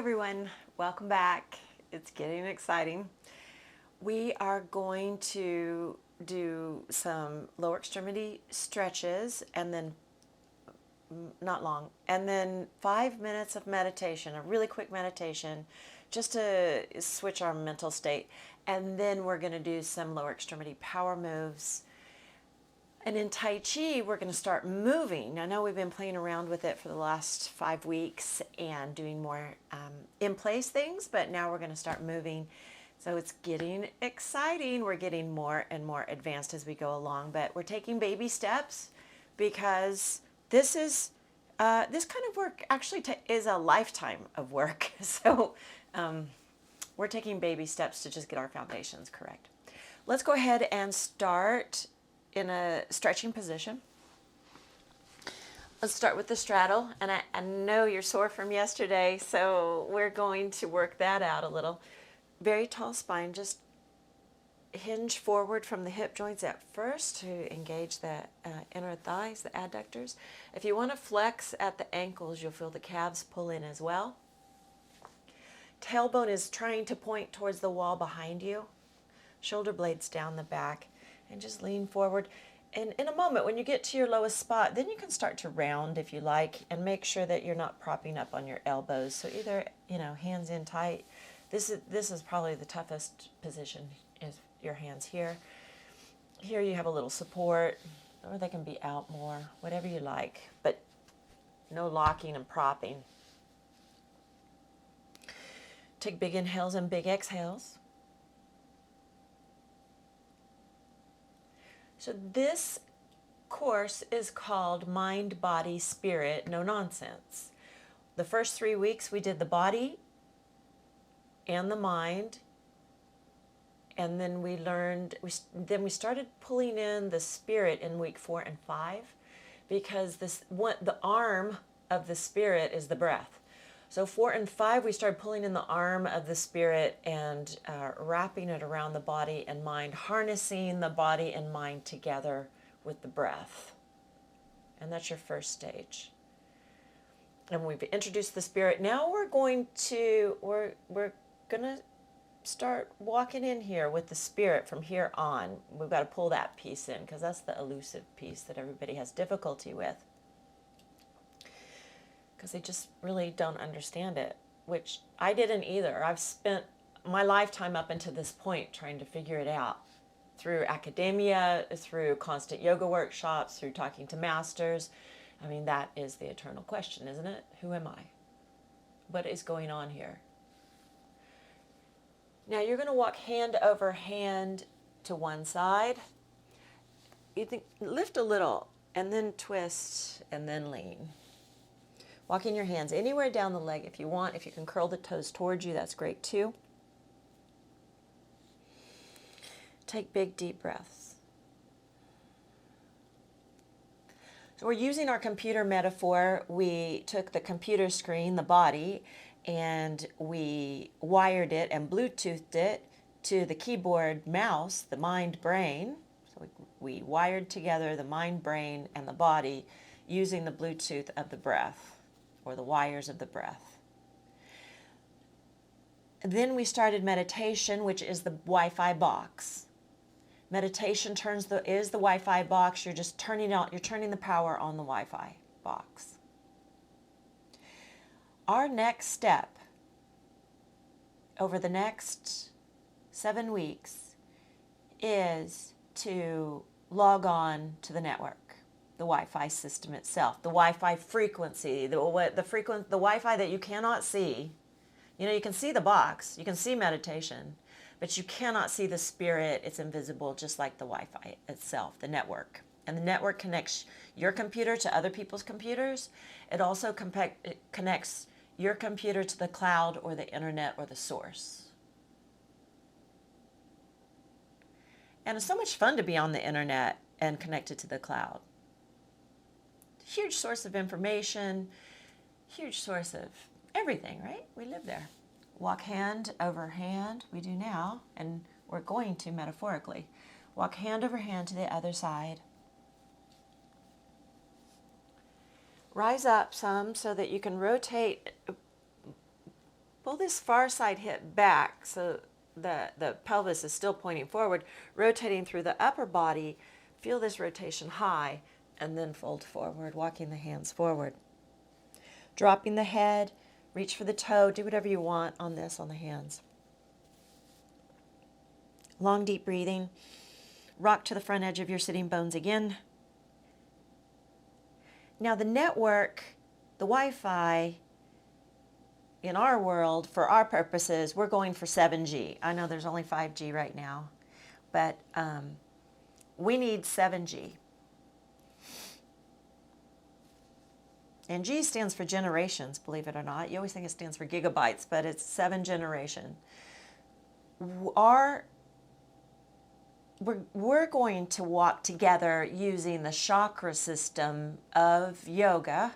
everyone, welcome back. It's getting exciting. We are going to do some lower extremity stretches and then not long, and then 5 minutes of meditation, a really quick meditation, just to switch our mental state. And then we're going to do some lower extremity power moves. And in Tai Chi, we're going to start moving. I know we've been playing around with it for the last 5 weeks and doing more in-place things, but now we're going to start moving. So it's getting exciting. We're getting more and more advanced as we go along, but we're taking baby steps because this kind of work actually is a lifetime of work. So we're taking baby steps to just get our foundations correct. Let's go ahead and start in a stretching position. Let's start with the straddle, and I know you're sore from yesterday, so we're going to work that out a little. Very tall spine, just hinge forward from the hip joints at first to engage the inner thighs, the adductors. If you want to flex at the ankles, you'll feel the calves pull in as well. Tailbone is trying to point towards the wall behind you. Shoulder blades down the back. And just lean forward. And in a moment, when you get to your lowest spot, then you can start to round if you like, and make sure that you're not propping up on your elbows. So either, hands in tight. This is probably the toughest position, is your hands here. Here you have a little support, or they can be out more, whatever you like, but no locking and propping. Take big inhales and big exhales. So this course is called Mind, Body, Spirit, No Nonsense. The first 3 weeks we did the body and the mind, and then we started pulling in the spirit in week 4 and 5, because the arm of the spirit is the breath. So 4 and 5, we started pulling in the arm of the spirit and wrapping it around the body and mind, harnessing the body and mind together with the breath. And that's your first stage. And we've introduced the spirit. Now we're going to start walking in here with the spirit from here on. We've got to pull that piece in, because that's the elusive piece that everybody has difficulty with, because they just really don't understand it, which I didn't either. I've spent my lifetime up until this point trying to figure it out through academia, through constant yoga workshops, through talking to masters. I mean, that is the eternal question, isn't it? Who am I? What is going on here? Now you're going to walk hand over hand to one side. You lift a little, and then twist, and then lean. Walking your hands anywhere down the leg if you want. If you can curl the toes towards you, that's great too. Take big, deep breaths. So we're using our computer metaphor. We took the computer screen, the body, and we wired it and Bluetoothed it to the keyboard mouse, the mind brain. So we wired together the mind brain and the body using the Bluetooth of the breath, or the wires of the breath. Then we started meditation, which is the Wi-Fi box. Meditation is the Wi-Fi box. You're just turning the power on the Wi-Fi box. Our next step over the next 7 weeks is to log on to the network, the Wi-Fi system itself, the Wi-Fi frequency, the Wi-Fi that you cannot see. You can see the box, you can see meditation, but you cannot see the spirit. It's invisible, just like the Wi-Fi itself, the network. And the network connects your computer to other people's computers. It also connects your computer to the cloud or the internet or the source. And it's so much fun to be on the internet and connected to the cloud. Huge source of information, huge source of everything, right? We live there. Walk hand over hand, we do now, and we're going to metaphorically. Walk hand over hand to the other side. Rise up some so that you can rotate Pull this far side hip back so the pelvis is still pointing forward, rotating through the upper body. Feel this rotation high, and then fold forward, walking the hands forward. Dropping the head, reach for the toe, do whatever you want on this on the hands. Long, deep breathing. Rock to the front edge of your sitting bones again. Now the network, the Wi-Fi, in our world, for our purposes, we're going for 7G. I know there's only 5G right now, but we need 7G. And G stands for generations, believe it or not. You always think it stands for gigabytes, but it's 7 generation. We're going to walk together using the chakra system of yoga,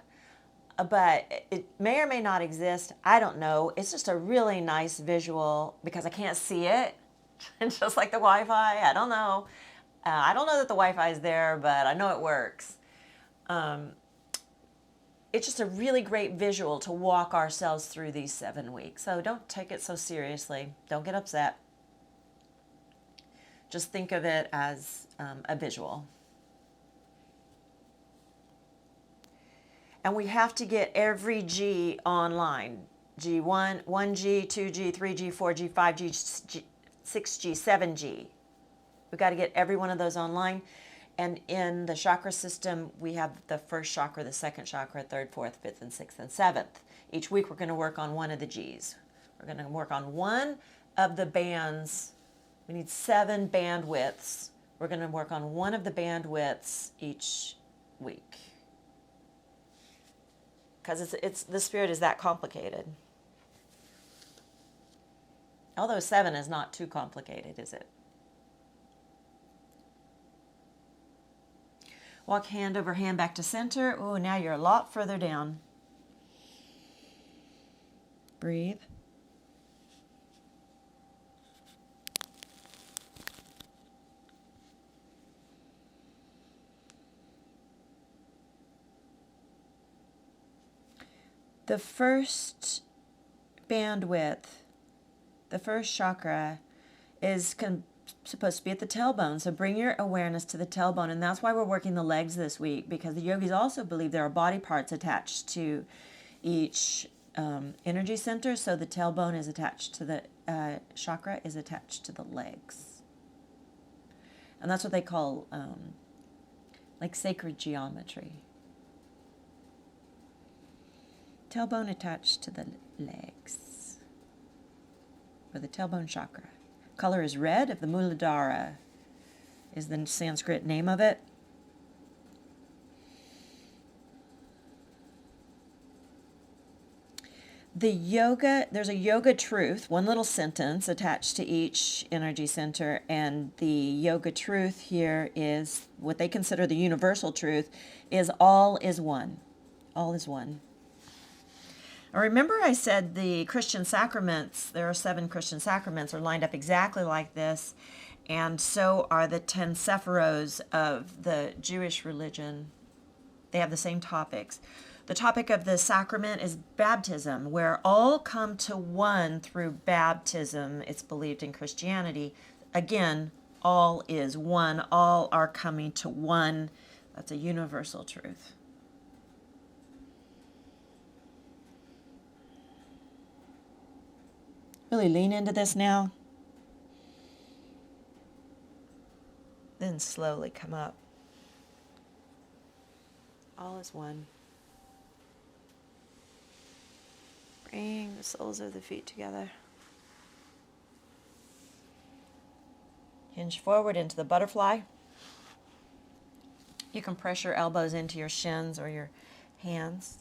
but it may or may not exist. I don't know. It's just a really nice visual because I can't see it. And just like the Wi-Fi, I don't know. I don't know that the Wi-Fi is there, but I know it works. It's just a really great visual to walk ourselves through these 7 weeks. So don't take it so seriously. Don't get upset. Just think of it as a visual. And we have to get every G online. G1, 1G, 2G, 3G, 4G, 5G, 6G, 7G. We've got to get every one of those online. And in the chakra system, we have the first chakra, the second chakra, third, fourth, fifth, and sixth, and seventh. Each week we're going to work on one of the Gs. We're going to work on one of the bands. We need 7 bandwidths. We're going to work on one of the bandwidths each week. Because it's the spirit is that complicated. Although 7 is not too complicated, is it? Walk hand over hand back to center. Ooh, now you're a lot further down. Breathe. The first bandwidth, the first chakra, is supposed to be at the tailbone. So bring your awareness to the tailbone. And that's why we're working the legs this week, because the yogis also believe there are body parts attached to each energy center. So the tailbone is attached to the chakra, is attached to the legs. And that's what they call like sacred geometry. Tailbone attached to the legs, or the tailbone chakra. Color is red, of the Muladhara is the Sanskrit name of it. There's a yoga truth, one little sentence attached to each energy center, and the yoga truth here is what they consider the universal truth, is all is one. All is one. Now remember I said the Christian sacraments, there are 7 Christian sacraments, are lined up exactly like this, and so are the 10 sephiros of the Jewish religion. They have the same topics. The topic of the sacrament is baptism, where all come to one through baptism. It's believed in Christianity. Again, all is one. All are coming to one. That's a universal truth. Really lean into this now. Then slowly come up. All is one. Bring the soles of the feet together. Hinge forward into the butterfly. You can press your elbows into your shins or your hands.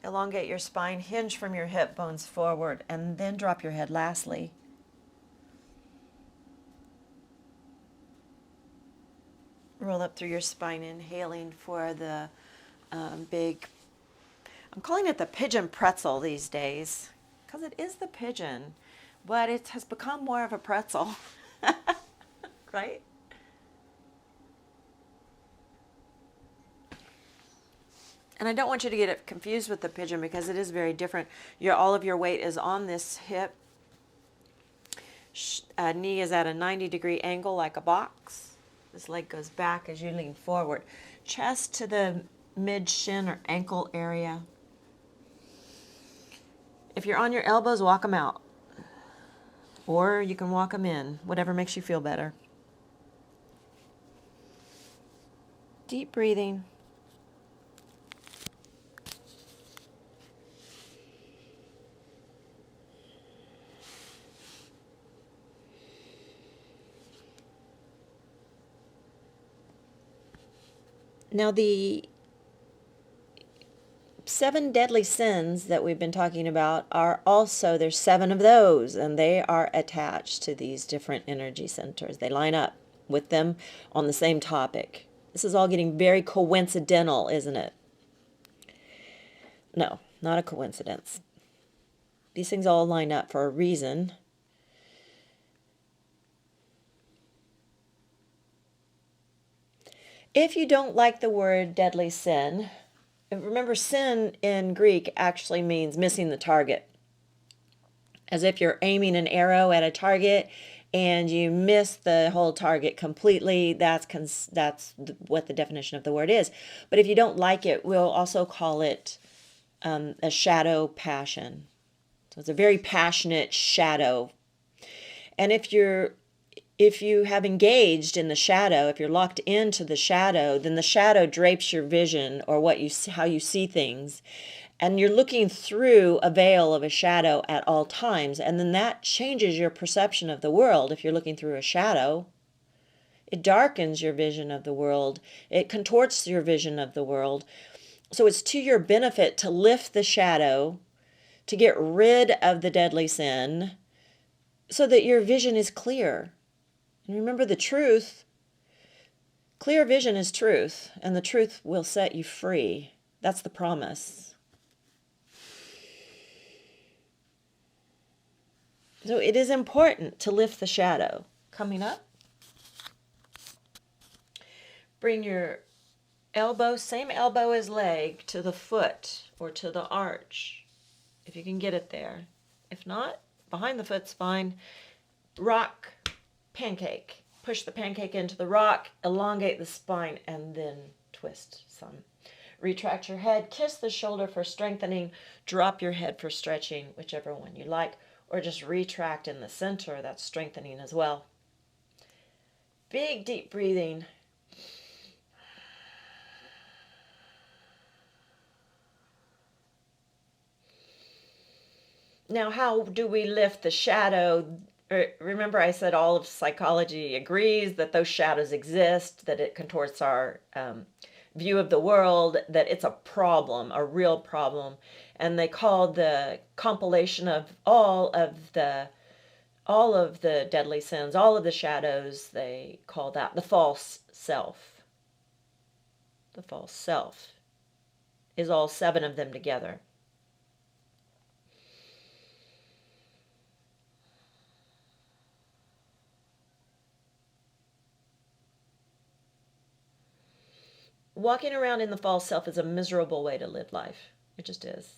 Elongate your spine, hinge from your hip bones forward, and then drop your head lastly. Roll up through your spine, inhaling for the big, I'm calling it the pigeon pretzel these days, because it is the pigeon, but it has become more of a pretzel, right? And I don't want you to get it confused with the pigeon because it is very different. All of your weight is on this hip. Knee is at a 90-degree angle like a box. This leg goes back as you lean forward. Chest to the mid-shin or ankle area. If you're on your elbows, walk them out. Or you can walk them in, whatever makes you feel better. Deep breathing. Now, the 7 deadly sins that we've been talking about are also, there's 7 of those, and they are attached to these different energy centers. They line up with them on the same topic. This is all getting very coincidental, isn't it? No, not a coincidence. These things all line up for a reason. If you don't like the word deadly sin, remember sin in Greek actually means missing the target. As if you're aiming an arrow at a target and you miss the whole target completely. That's what the definition of the word is. But if you don't like it, we'll also call it a shadow passion. So it's a very passionate shadow. And if you have engaged in the shadow, if you're locked into the shadow, then the shadow drapes your vision or how you see things. And you're looking through a veil of a shadow at all times. And then that changes your perception of the world. If you're looking through a shadow, it darkens your vision of the world. It contorts your vision of the world. So it's to your benefit to lift the shadow, to get rid of the deadly sin, so that your vision is clear. And remember the truth. Clear vision is truth, and the truth will set you free. That's the promise. So it is important to lift the shadow. Coming up, bring your elbow, same elbow as leg, to the foot or to the arch, if you can get it there. If not, behind the foot's fine. Rock, pancake. Push the pancake into the rock, elongate the spine, and then twist some. Retract your head, kiss the shoulder for strengthening, drop your head for stretching, whichever one you like, or just retract in the center, that's strengthening as well. Big deep breathing. Now, how do we lift the shadow? Remember I said all of psychology agrees that those shadows exist, that it contorts our view of the world, that it's a problem, a real problem. And they called the compilation of all of the deadly sins, all of the shadows, they call that the false self. The false self is all 7 of them together. Walking around in the false self is a miserable way to live life. It just is.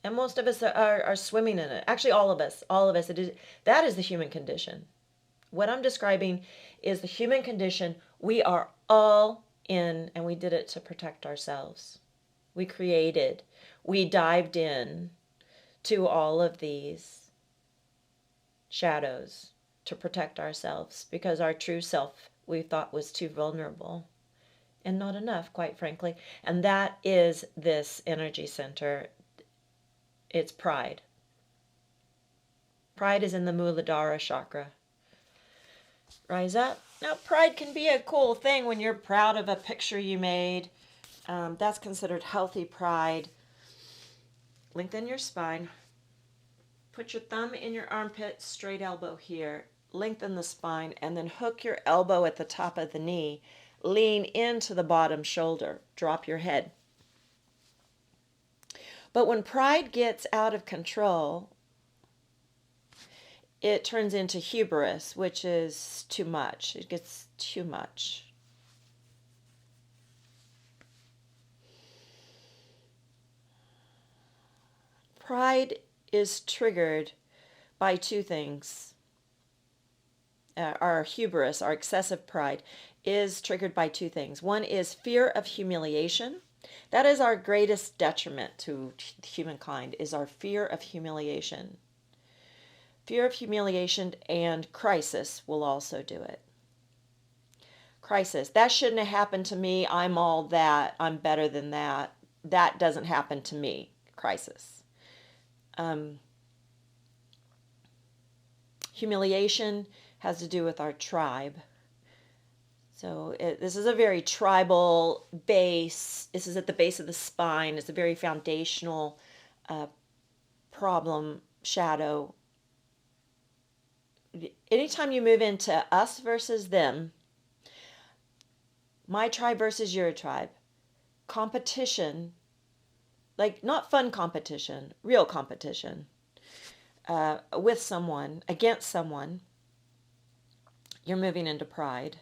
And most of us are swimming in it. Actually, all of us. That is the human condition. What I'm describing is the human condition. We are all in, and we did it to protect ourselves. We dived in to all of these shadows to protect ourselves because our true self we thought was too vulnerable. And not enough, quite frankly. And that is this energy center. It's pride. Pride is in the Muladhara chakra. Rise up. Now, pride can be a cool thing when you're proud of a picture you made. That's considered healthy pride. Lengthen your spine. Put your thumb in your armpit, straight elbow here. Lengthen the spine, and then hook your elbow at the top of the knee. Lean into the bottom shoulder. Drop your head. But when pride gets out of control, it turns into hubris, which is too much. It gets too much. pride is triggered by two things. Our hubris, our excessive pride, is triggered by two things. One is fear of humiliation. That is our greatest detriment to humankind, is our fear of humiliation. Fear of humiliation and crisis will also do it. Crisis. That shouldn't have happened to me. I'm all that. I'm better than that. That doesn't happen to me. Crisis. Humiliation has to do with our tribe. So this is a very tribal base. This is at the base of the spine. It's a very foundational problem, shadow. Anytime you move into us versus them, my tribe versus your tribe, competition, like not fun competition, real competition, with someone, against someone, you're moving into pride.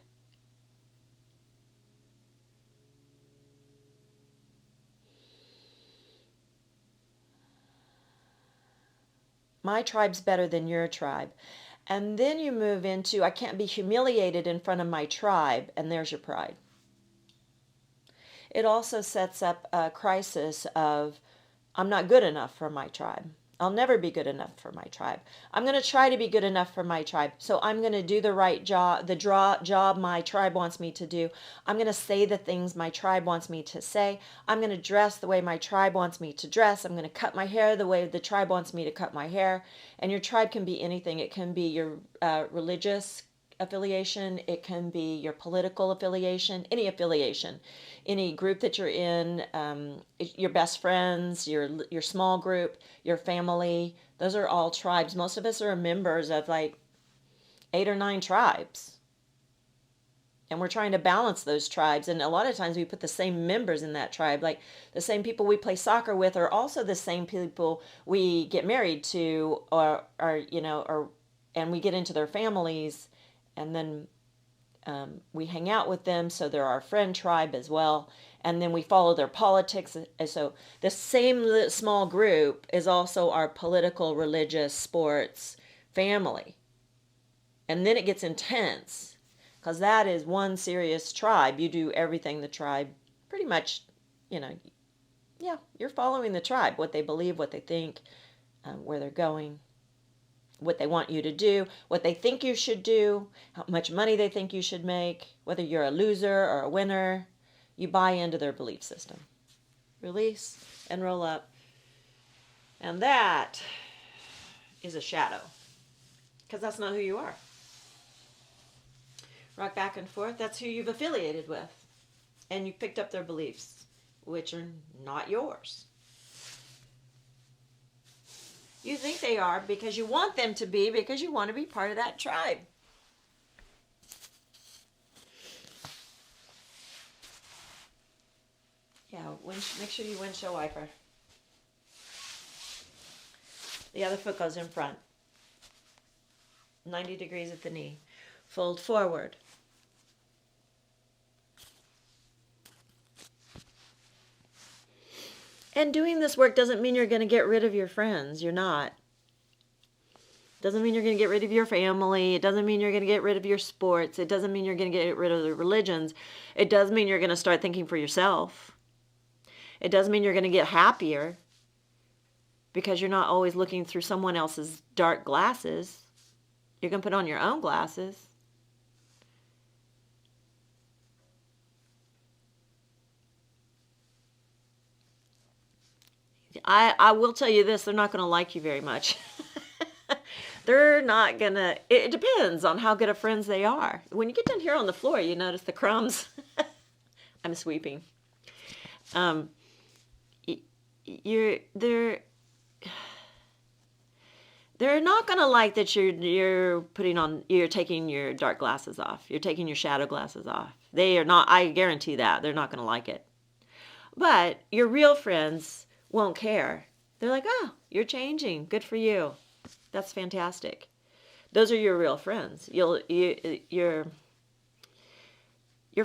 My tribe's better than your tribe. And then you move into, I can't be humiliated in front of my tribe, and there's your pride. It also sets up a crisis of, I'm not good enough for my tribe. I'll never be good enough for my tribe. I'm going to try to be good enough for my tribe. So I'm going to do the right job, job my tribe wants me to do. I'm going to say the things my tribe wants me to say. I'm going to dress the way my tribe wants me to dress. I'm going to cut my hair the way the tribe wants me to cut my hair. And your tribe can be anything. It can be your religious affiliation. It can be your political affiliation, any affiliation, any group that you're in, your best friends, your small group, your family. Those are all tribes. Most of us are members of like 8 or 9 tribes. And we're trying to balance those tribes. And a lot of times we put the same members in that tribe. Like the same people we play soccer with are also the same people we get married to, and we get into their families. And then we hang out with them, so they're our friend tribe as well. And then we follow their politics. And so the same small group is also our political, religious, sports family. And then it gets intense, because that is one serious tribe. You do everything the tribe pretty much, you're following the tribe, what they believe, what they think, where they're going, what they want you to do, what they think you should do, how much money they think you should make, whether you're a loser or a winner. You buy into their belief system. Release and roll up. And that is a shadow, because that's not who you are. Rock back and forth. That's who you've affiliated with. And you picked up their beliefs, which are not yours. You think they are because you want them to be, because you want to be part of that tribe. Yeah, make sure you windshield wiper. The other foot goes in front. 90 degrees at the knee. Fold forward. And doing this work doesn't mean you're going to get rid of your friends. You're not. Doesn't mean you're going to get rid of your family. It doesn't mean you're going to get rid of your sports. It doesn't mean you're going to get rid of the religions. It does mean you're going to start thinking for yourself. It does mean you're going to get happier, because you're not always looking through someone else's dark glasses. You're going to put on your own glasses. I will tell you this, they're not going to like you very much. They're not going to, it depends on how good of friends they are. When you get down here on the floor, you notice the crumbs. I'm sweeping. They're not going to like that you're taking your dark glasses off. You're taking your shadow glasses off. They are not, I guarantee that. They're not going to like it. But your real friends won't care. They're like, oh, you're changing. Good for you. That's fantastic. Those are your real friends. Your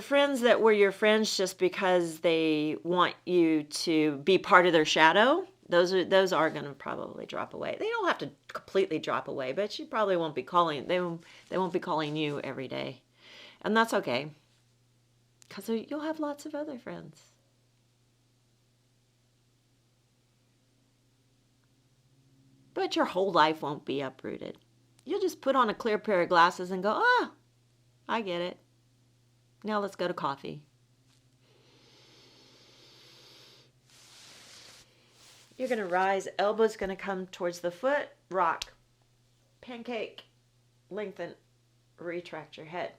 friends that were your friends just because they want you to be part of their shadow, Those are going to probably drop away. They don't have to completely drop away, but you probably won't be calling, they won't be calling you every day. And that's okay, because you'll have lots of other friends. But your whole life won't be uprooted. You'll just put on a clear pair of glasses and go, I get it. Now let's go to coffee. You're going to rise, elbow's going to come towards the foot, rock, pancake, lengthen, retract your head.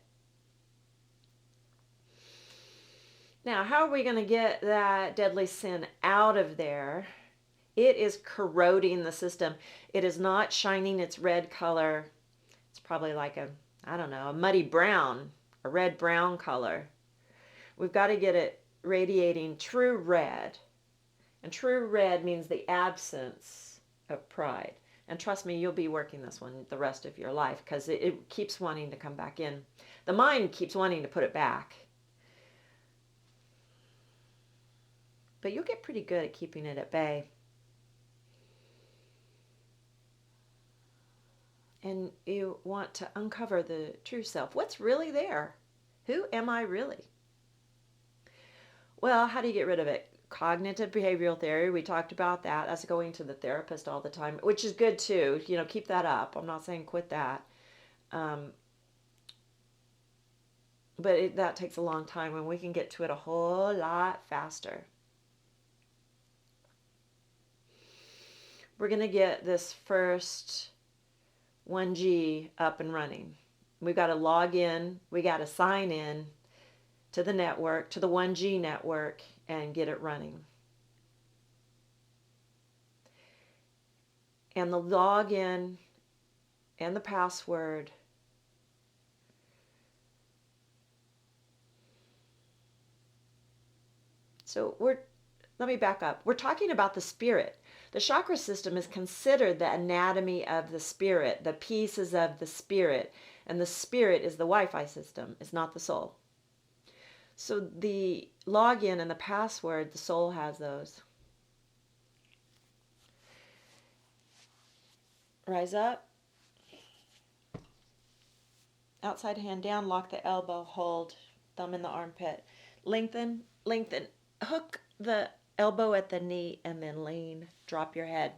Now, how are we going to get that deadly sin out of there? It is corroding the system. It is not shining its red color. It's probably like a muddy brown, a red-brown color. We've got to get it radiating true red. And true red means the absence of pride. And trust me, you'll be working this one the rest of your life, because it keeps wanting to come back in. The mind keeps wanting to put it back. But you'll get pretty good at keeping it at bay. And you want to uncover the true self. What's really there? Who am I really? Well, how do you get rid of it? Cognitive behavioral theory, we talked about that. That's going to the therapist all the time, which is good too. Keep that up. I'm not saying quit that. But that takes a long time, and we can get to it a whole lot faster. We're going to get this first 1G up and running. We've got to log in. We got to sign in to the network, to the 1G network, and get it running. And the login and the password let me back up. We're talking about the spirit. The chakra system is considered the anatomy of the spirit, the pieces of the spirit, and the spirit is the Wi-Fi system. It's not the soul. So the login and the password, the soul has those. Rise up. Outside hand down, lock the elbow, hold, thumb in the armpit. Lengthen, lengthen. Hook the elbow at the knee and then lean. Drop your head.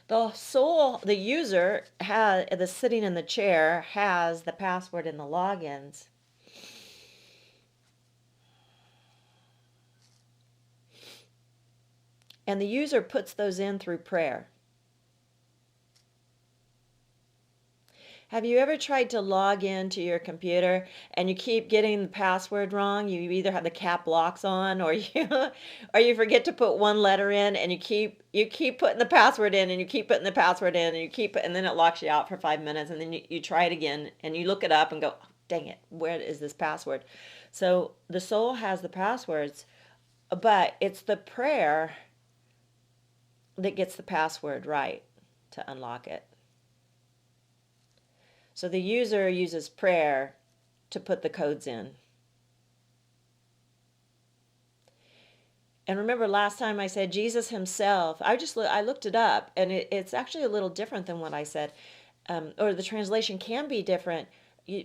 The soul, the user, the sitting in the chair, has the password and the logins. And the user puts those in through prayer. Have you ever tried to log into your computer and you keep getting the password wrong? You either have the cap locks on or you forget to put one letter in, and you keep putting the password in, and you keep putting the password in, and then it locks you out for 5 minutes, and then you try it again and you look it up and go, oh, dang it, where is this password? So the soul has the passwords, but it's the prayer that gets the password right to unlock it. So the user uses prayer to put the codes in. And remember last time I said Jesus himself, I looked it up, and it's actually a little different than what I said, or the translation can be different.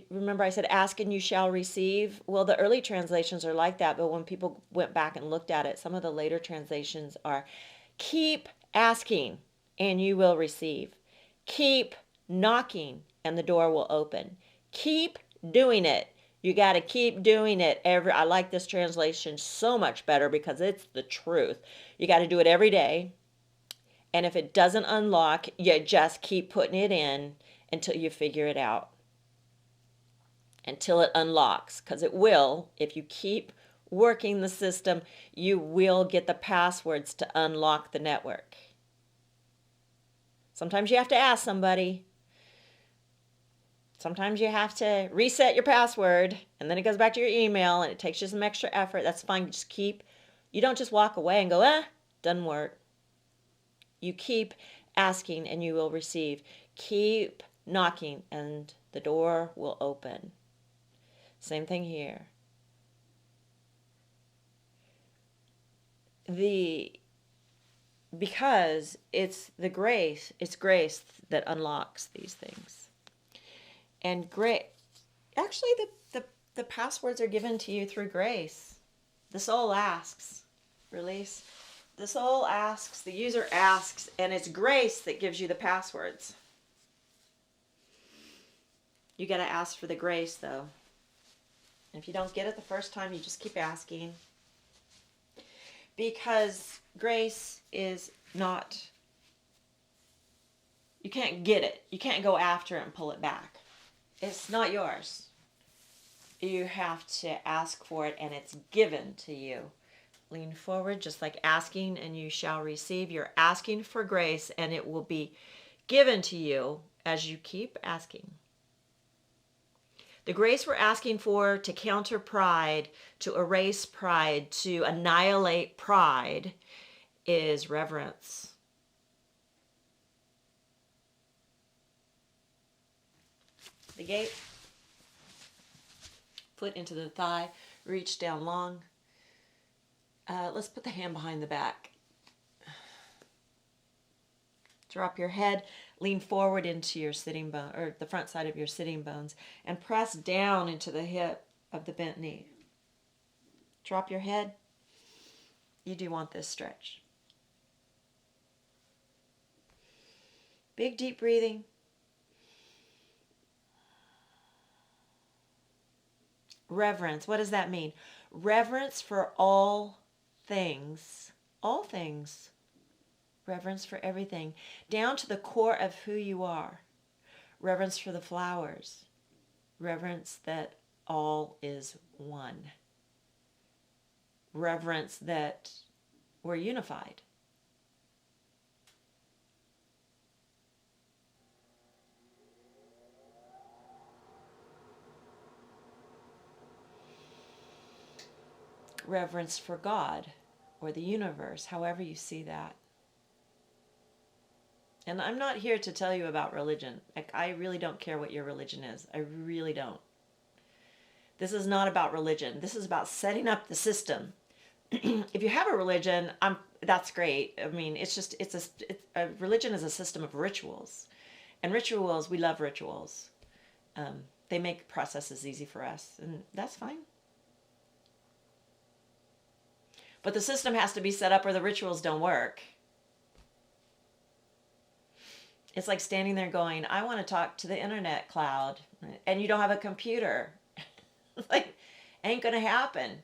Remember I said, ask and you shall receive? Well, the early translations are like that, but when people went back and looked at it, some of the later translations are, keep asking and you will receive. Keep knocking and the door will open. Keep doing it. You got to keep doing it. I like this translation so much better because it's the truth. You got to do it every day. And if it doesn't unlock, you just keep putting it in until you figure it out. Until it unlocks, because it will. If you keep working the system, you will get the passwords to unlock the network. Sometimes you have to ask somebody. Sometimes you have to reset your password, and then it goes back to your email, and it takes you some extra effort. That's fine. You don't just walk away and go, doesn't work. You keep asking, and you will receive. Keep knocking, and the door will open. Same thing here. because it's grace that unlocks these things. And actually the passwords are given to you through grace. The soul asks, release. The soul asks, the user asks, and it's grace that gives you the passwords. You got to ask for the grace, though. And if you don't get it the first time, you just keep asking. Because grace is not, you can't get it. You can't go after it and pull it back. It's not yours. You have to ask for it, and it's given to you. Lean forward, just like asking and you shall receive. You're asking for grace, and it will be given to you as you keep asking. The grace we're asking for to counter pride, to erase pride, to annihilate pride is reverence. The gate, foot into the thigh, reach down long. Let's put the hand behind the back. Drop your head, lean forward into your sitting bone, or the front side of your sitting bones, and press down into the hip of the bent knee. Drop your head. You do want this stretch. Big deep breathing. Reverence. What does that mean? Reverence for all things. All things. Reverence for everything. Down to the core of who you are. Reverence for the flowers. Reverence that all is one. Reverence that we're unified. Reverence for God or the universe, however you see that. And I'm not here to tell you about religion. I really don't care what your religion is. I really don't. This is not about religion. This is about setting up the system. If you have a religion, that's great. I mean, a religion is a system of rituals. And rituals, we love rituals. They make processes easy for us, and that's fine. But the system has to be set up or the rituals don't work. It's like standing there going, I want to talk to the internet cloud, and you don't have a computer. Like, ain't going to happen.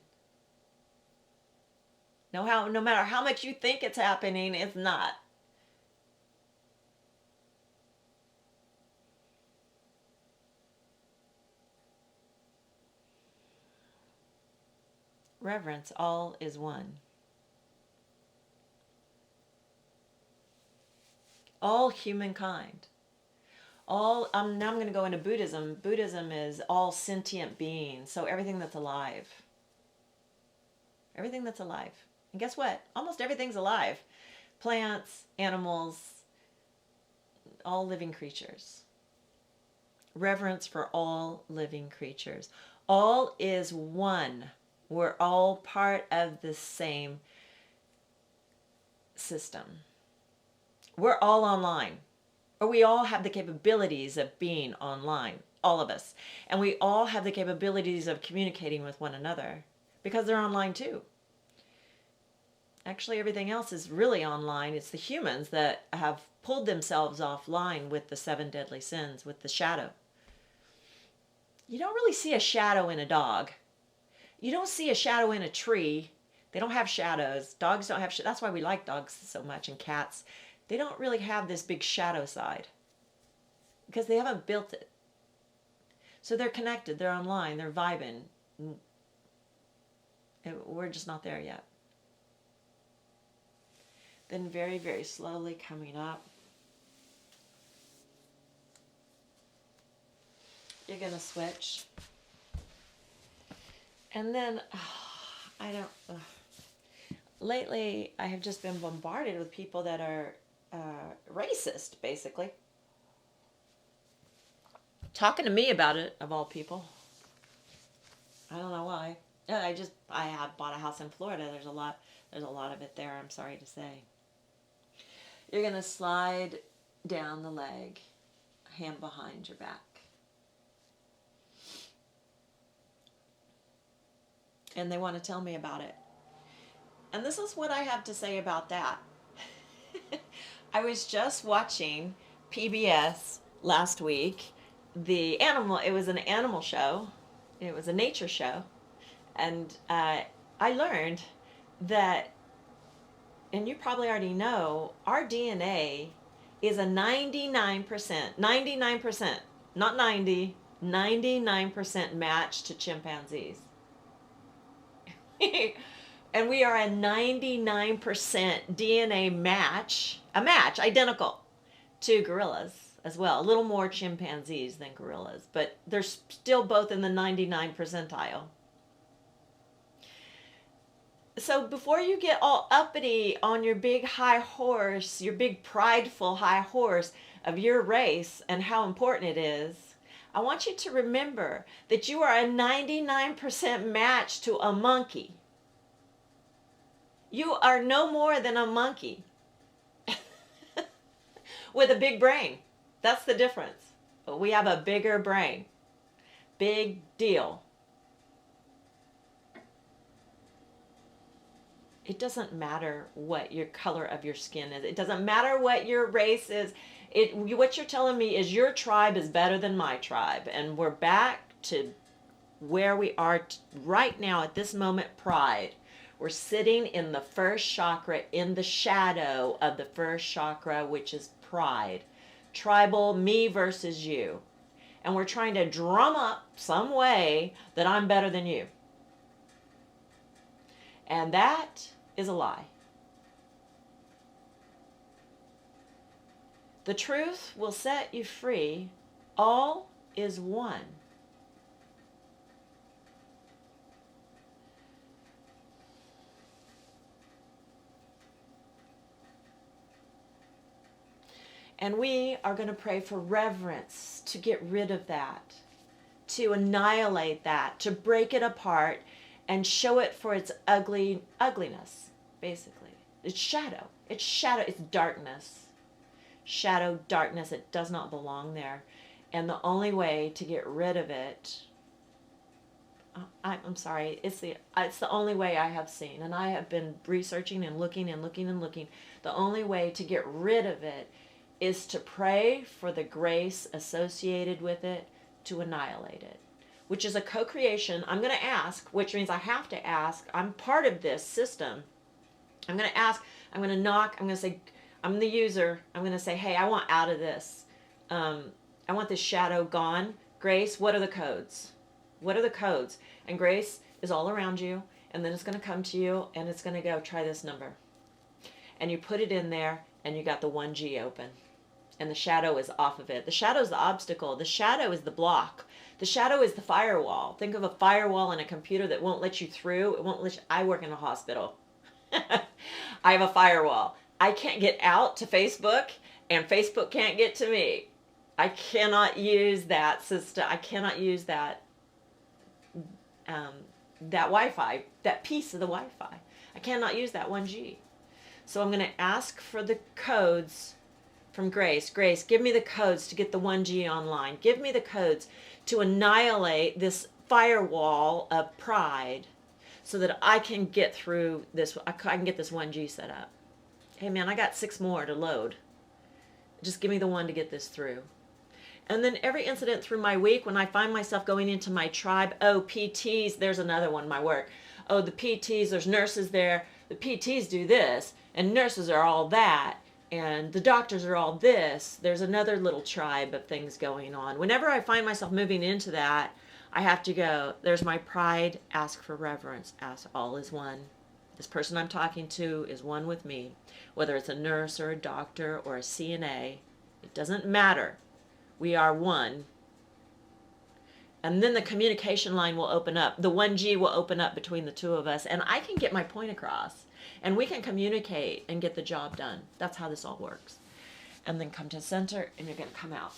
No matter how much you think it's happening, it's not. Reverence, all is one. All humankind. Now I'm going to go into Buddhism. Buddhism is all sentient beings, so everything that's alive. Everything that's alive. And guess what? Almost everything's alive. Plants, animals, all living creatures. Reverence for all living creatures. All is one. We're all part of the same system. We're all online. Or we all have the capabilities of being online. All of us. And we all have the capabilities of communicating with one another. Because they're online too. Actually, everything else is really online. It's the humans that have pulled themselves offline with the 7 deadly sins, with the shadow. You don't really see a shadow in a dog. You don't see a shadow in a tree. They don't have shadows. Dogs don't have shadows. That's why we like dogs so much, and cats. They don't really have this big shadow side because they haven't built it. So they're connected. They're online. They're vibing. We're just not there yet. Then very, very slowly coming up. You're going to switch. And then, lately I have just been bombarded with people that are racist, basically. Talking to me about it, of all people. I don't know why. I have bought a house in Florida. There's a lot of it there, I'm sorry to say. You're going to slide down the leg, hand behind your back. And they want to tell me about it. And this is what I have to say about that. I was just watching PBS last week. It was an animal show. It was a nature show. And I learned that, and you probably already know, our DNA is a 99%, not 90, 99% match to chimpanzees. And we are a 99% DNA match, identical to gorillas as well. A little more chimpanzees than gorillas, but they're still both in the 99 percentile. So before you get all uppity on your big high horse, your big prideful high horse of your race and how important it is, I want you to remember that you are a 99% match to a monkey. You are no more than a monkey with a big brain. That's the difference. We have a bigger brain. Big deal. It doesn't matter what your color of your skin is. It doesn't matter what your race is. What you're telling me is your tribe is better than my tribe. And we're back to where we are right now at this moment, pride. We're sitting in the first chakra, in the shadow of the first chakra, which is pride. Tribal, me versus you. And we're trying to drum up some way that I'm better than you. And that is a lie. The truth will set you free. All is one. And we are going to pray for reverence to get rid of that, to annihilate that, to break it apart and show it for its ugliness, basically. It's shadow. It's shadow. It's darkness. Shadow, darkness. It does not belong there. And the only way to get rid of it, I'm sorry, it's the only way I have seen. And I have been researching and looking and looking and looking. The only way to get rid of it is to pray for the grace associated with it to annihilate it, which is a co-creation. I'm going to ask, which means I have to ask. I'm part of this system. I'm going to ask, I'm going to knock, I'm going to say, I'm the user. I'm going to say, hey, I want out of this. I want this shadow gone. Grace, what are the codes? What are the codes? And Grace is all around you, and then it's going to come to you, and it's going to go, try this number. And you put it in there, and you got the 1G open. And the shadow is off of it. The shadow is the obstacle. The shadow is the block. The shadow is the firewall. Think of a firewall in a computer that won't let you through. It won't let you. I work in a hospital. I have a firewall. I can't get out to Facebook, and Facebook can't get to me. I cannot use that system. I cannot use that Wi-Fi, that piece of the Wi-Fi. I cannot use that 1G. So I'm going to ask for the codes from Grace. Grace, give me the codes to get the 1G online. Give me the codes to annihilate this firewall of pride so that I can get through this. I can get this 1G set up. Hey man, I got 6 more to load. Just give me the one to get this through. And then every incident through my week, when I find myself going into my tribe, oh, PTs, there's another one, my work. Oh, the PTs, there's nurses there. The PTs do this, and nurses are all that. And the doctors are all this. There's another little tribe of things going on. Whenever I find myself moving into that, I have to go, there's my pride, ask for reverence, ask all is one. This person I'm talking to is one with me. Whether it's a nurse or a doctor or a CNA, it doesn't matter. We are one. And then the communication line will open up. The 1G will open up between the two of us, and I can get my point across. And we can communicate and get the job done. That's how this all works. And then come to center, and you're going to come out.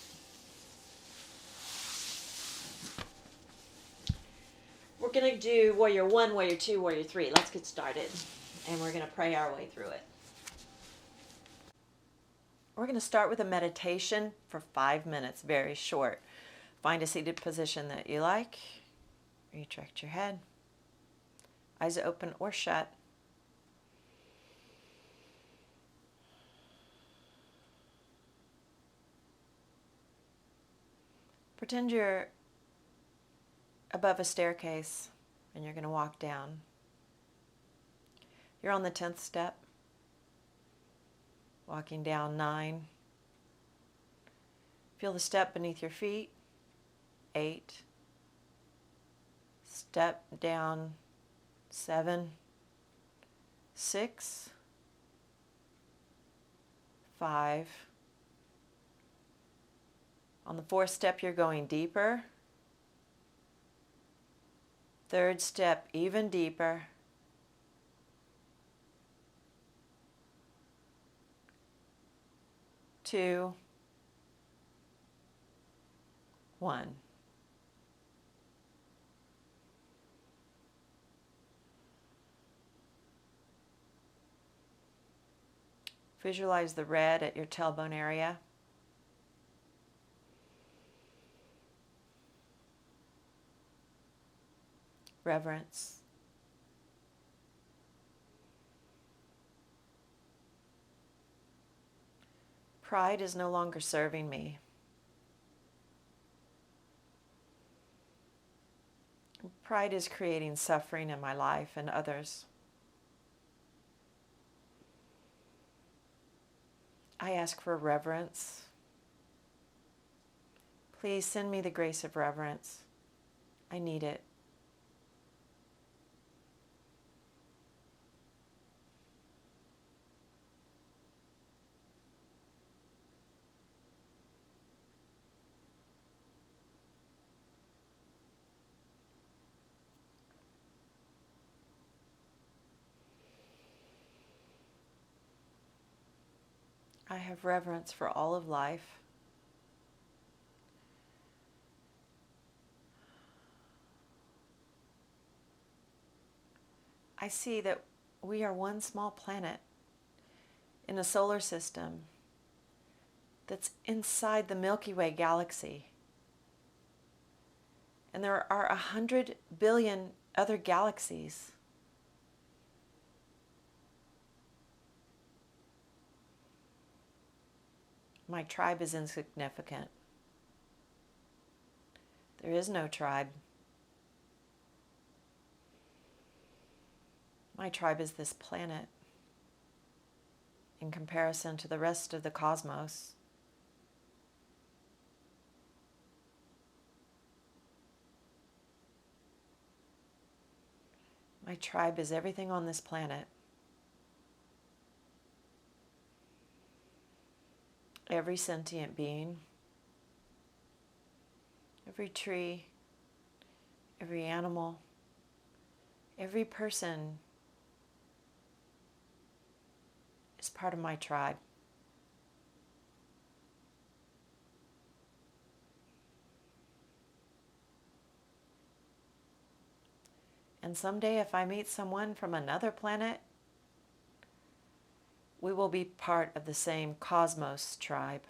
We're going to do warrior 1, warrior 2, warrior 3. Let's get started. And we're going to pray our way through it. We're going to start with a meditation for 5 minutes, very short. Find a seated position that you like. Retract your head. Eyes open or shut. Pretend you're above a staircase and you're going to walk down. You're on the 10th step. Walking down 9. Feel the step beneath your feet. 8. Step down 7. 6. 5. On the 4th step, you're going deeper. 3rd step, even deeper. 2, 1. Visualize the red at your tailbone area. Reverence. Pride is no longer serving me. Pride is creating suffering in my life and others. I ask for reverence. Please send me the grace of reverence. I need it. I have reverence for all of life. I see that we are one small planet in a solar system that's inside the Milky Way galaxy. And there are 100 billion other galaxies. My tribe is insignificant. There is no tribe. My tribe is this planet in comparison to the rest of the cosmos. My tribe is everything on this planet. Every sentient being, every tree, every animal, every person is part of my tribe. And someday, if I meet someone from another planet, we will be part of the same cosmos tribe.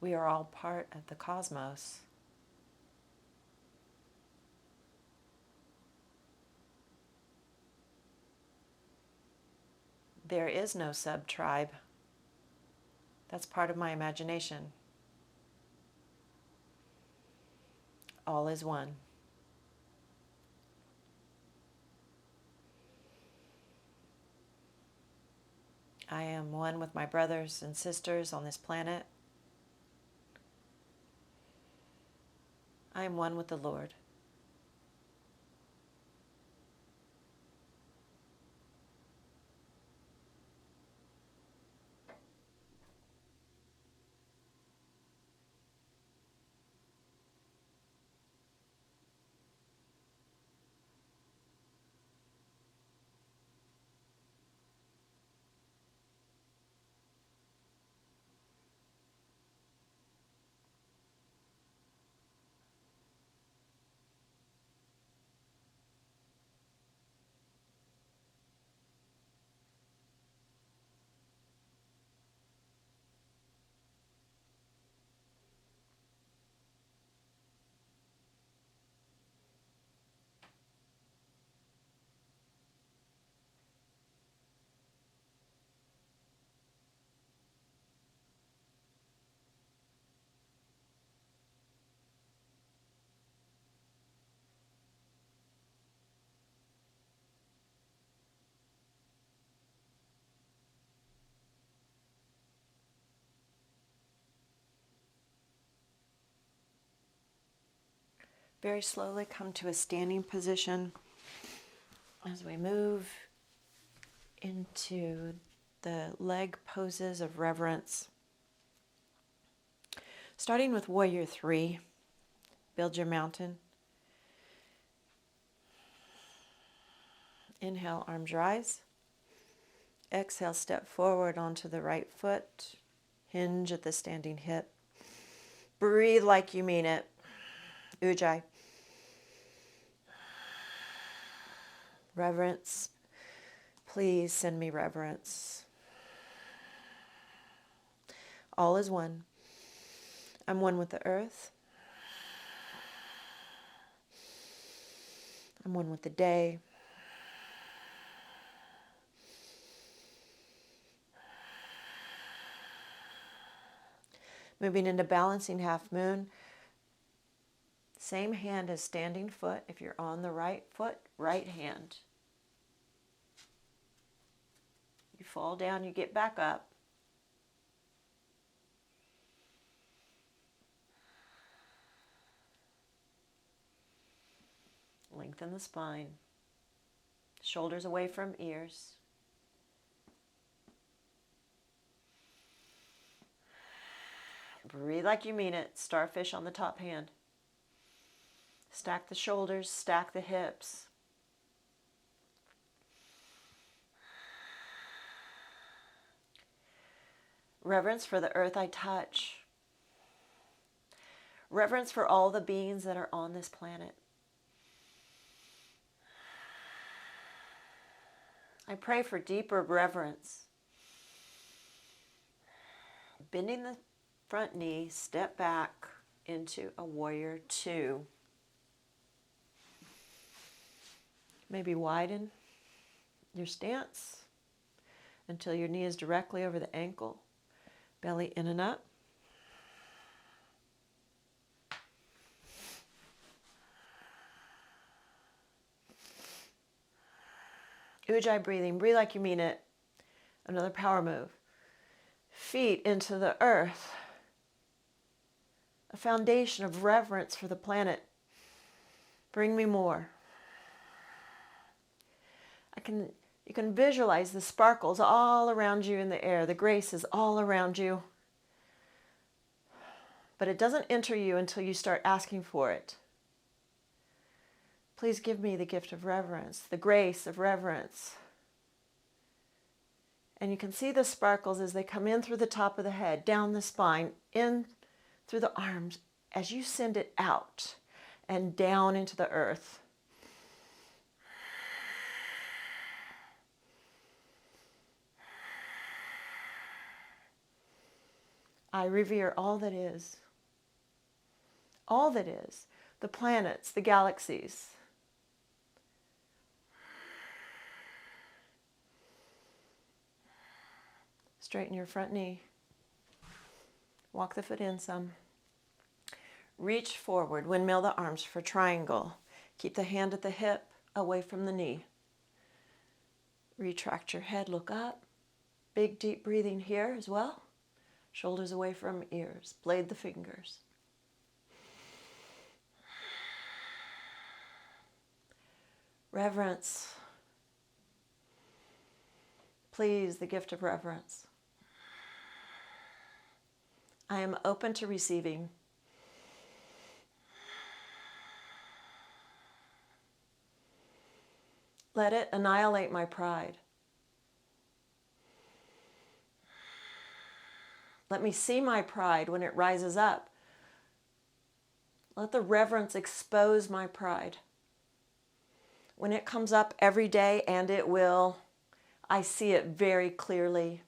We are all part of the cosmos. There is no sub-tribe. That's part of my imagination. All is one. I am one with my brothers and sisters on this planet. I am one with the Lord. Very slowly come to a standing position as we move into the leg poses of reverence. Starting with Warrior 3, build your mountain. Inhale, arms rise. Exhale, step forward onto the right foot. Hinge at the standing hip. Breathe like you mean it. Ujjayi. Reverence. Please send me reverence. All is one. I'm one with the earth. I'm one with the day. Moving into balancing half moon. Same hand as standing foot. If you're on the right foot, right hand. You fall down, you get back up. Lengthen the spine. Shoulders away from ears. Breathe like you mean it. Starfish on the top hand. Stack the shoulders, stack the hips. Reverence for the earth I touch. Reverence for all the beings that are on this planet. I pray for deeper reverence. Bending the front knee, step back into a Warrior 2. Maybe widen your stance until your knee is directly over the ankle. Belly in and up. Ujjayi breathing. Breathe like you mean it. Another power move. Feet into the earth. A foundation of reverence for the planet. Bring me more. You can visualize the sparkles all around you in the air. The grace is all around you. But it doesn't enter you until you start asking for it. Please give me the gift of reverence, the grace of reverence. And you can see the sparkles as they come in through the top of the head, down the spine, in through the arms, as you send it out and down into the earth. I revere all that is. All that is. The planets, the galaxies. Straighten your front knee. Walk the foot in some. Reach forward. Windmill the arms for triangle. Keep the hand at the hip, away from the knee. Retract your head, look up. Big deep breathing here as well. Shoulders away from ears. Blade the fingers. Reverence. Please, the gift of reverence. I am open to receiving. Let it annihilate my pride. Let me see my pride when it rises up. Let the reverence expose my pride. When it comes up every day, and it will, I see it very clearly.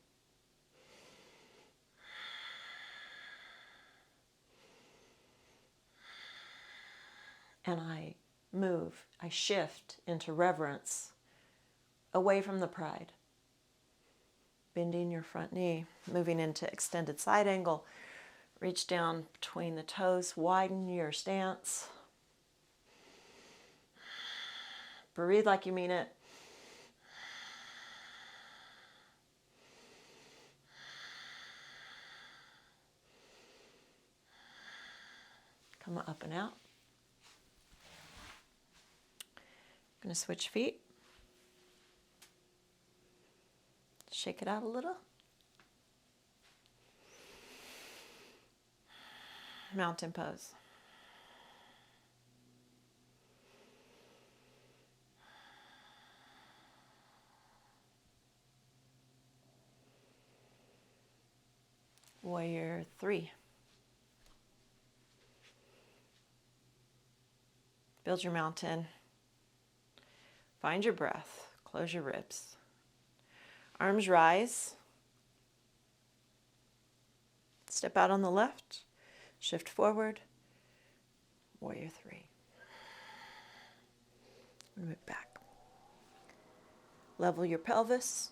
And I move, I shift into reverence, away from the pride. Bending your front knee, moving into extended side angle. Reach down between the toes, widen your stance. Breathe like you mean it. Come up and out. Going to switch feet. Shake it out a little. Mountain pose. Warrior 3. Build your mountain. Find your breath. Close your ribs. Arms rise. Step out on the left. Shift forward. Warrior 3. Move back. Level your pelvis.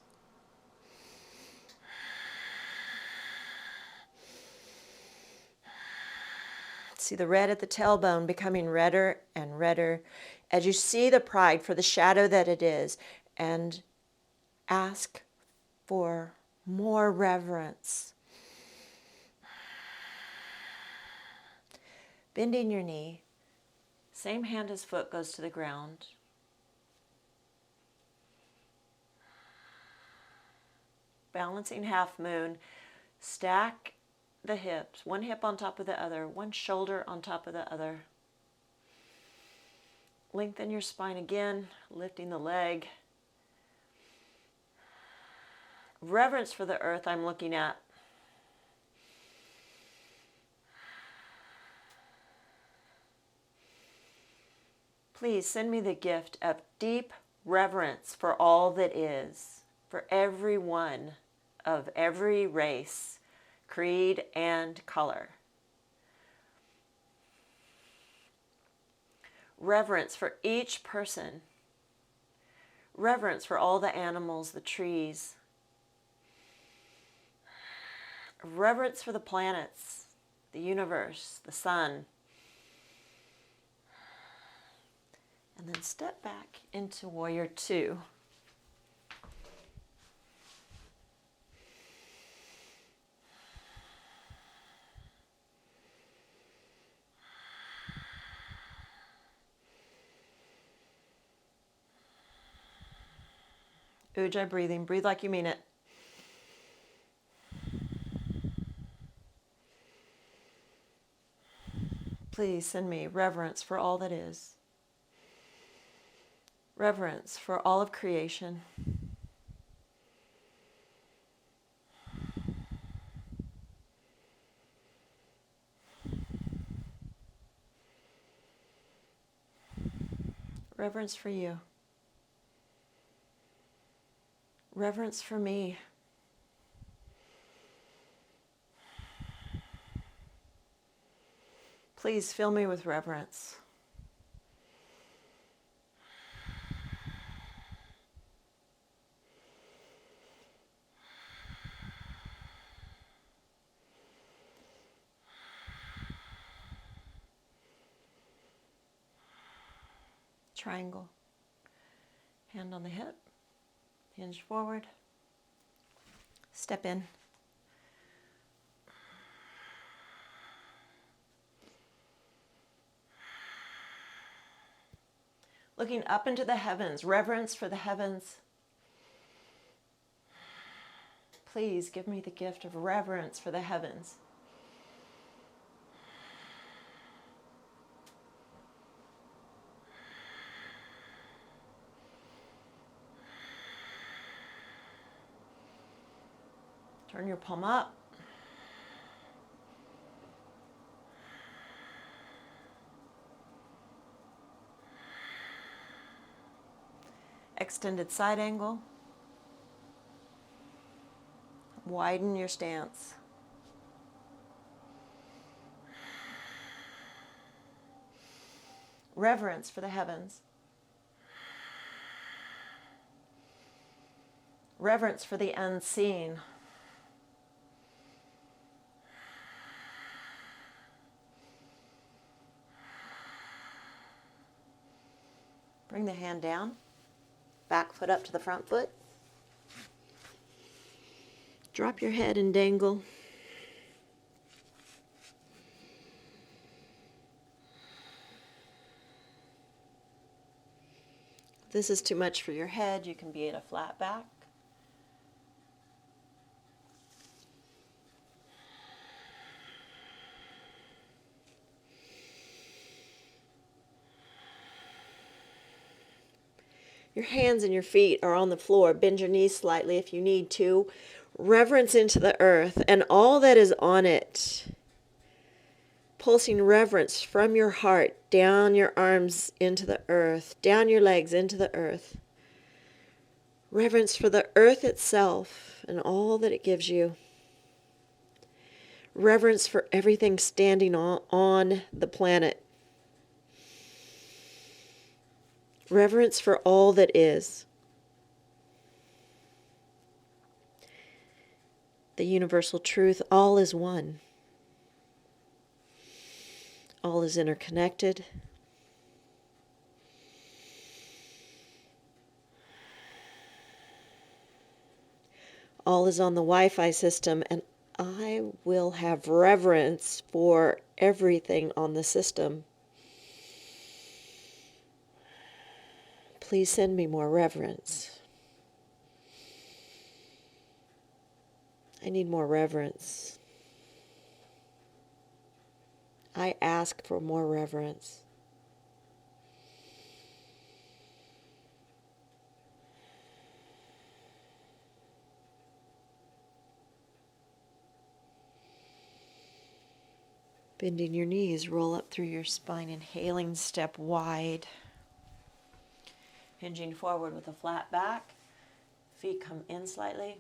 See the red at the tailbone becoming redder and redder as you see the pride for the shadow that it is, and ask for more reverence. Bending your knee, same hand as foot goes to the ground. Balancing half moon, stack the hips, one hip on top of the other, one shoulder on top of the other. Lengthen your spine again, lifting the leg. Reverence for the earth I'm looking at. Please send me the gift of deep reverence for all that is, for everyone of every race, creed, and color. Reverence for each person. Reverence for all the animals, the trees. Reverence for the planets, the universe, the sun. And then step back into Warrior 2. Ujjayi breathing. Breathe like you mean it. Please send me reverence for all that is. Reverence for all of creation. Reverence for you. Reverence for me. Please fill me with reverence. Triangle. Hand on the hip. Hinge forward. Step in. Looking up into the heavens. Reverence for the heavens. Please give me the gift of reverence for the heavens. Turn your palm up. Extended side angle. Widen your stance. Reverence for the heavens. Reverence for the unseen. Bring the hand down. Back foot up to the front foot. Drop your head and dangle. If this is too much for your head, you can be at a flat back. Your hands and your feet are on the floor. Bend your knees slightly if you need to. Reverence into the earth and all that is on it. Pulsing reverence from your heart, down your arms into the earth, down your legs into the earth. Reverence for the earth itself and all that it gives you. Reverence for everything standing on the planet. Reverence for all that is. The universal truth, all is one. All is interconnected. All is on the Wi-Fi system, and I will have reverence for everything on the system. Please send me more reverence. I need more reverence. I ask for more reverence. Bending your knees, roll up through your spine, inhaling, step wide. Hinging forward with a flat back. Feet come in slightly.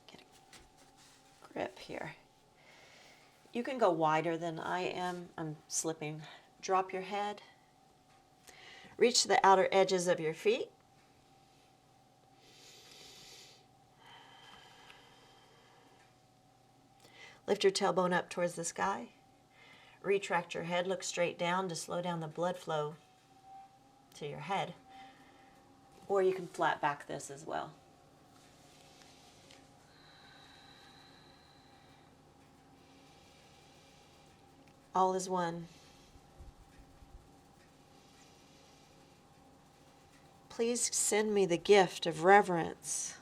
Can't get a grip here. You can go wider than I am. I'm slipping. Drop your head. Reach to the outer edges of your feet. Lift your tailbone up towards the sky. Retract your head, look straight down to slow down the blood flow to your head. Or you can flat back this as well. All is one. Please send me the gift of reverence.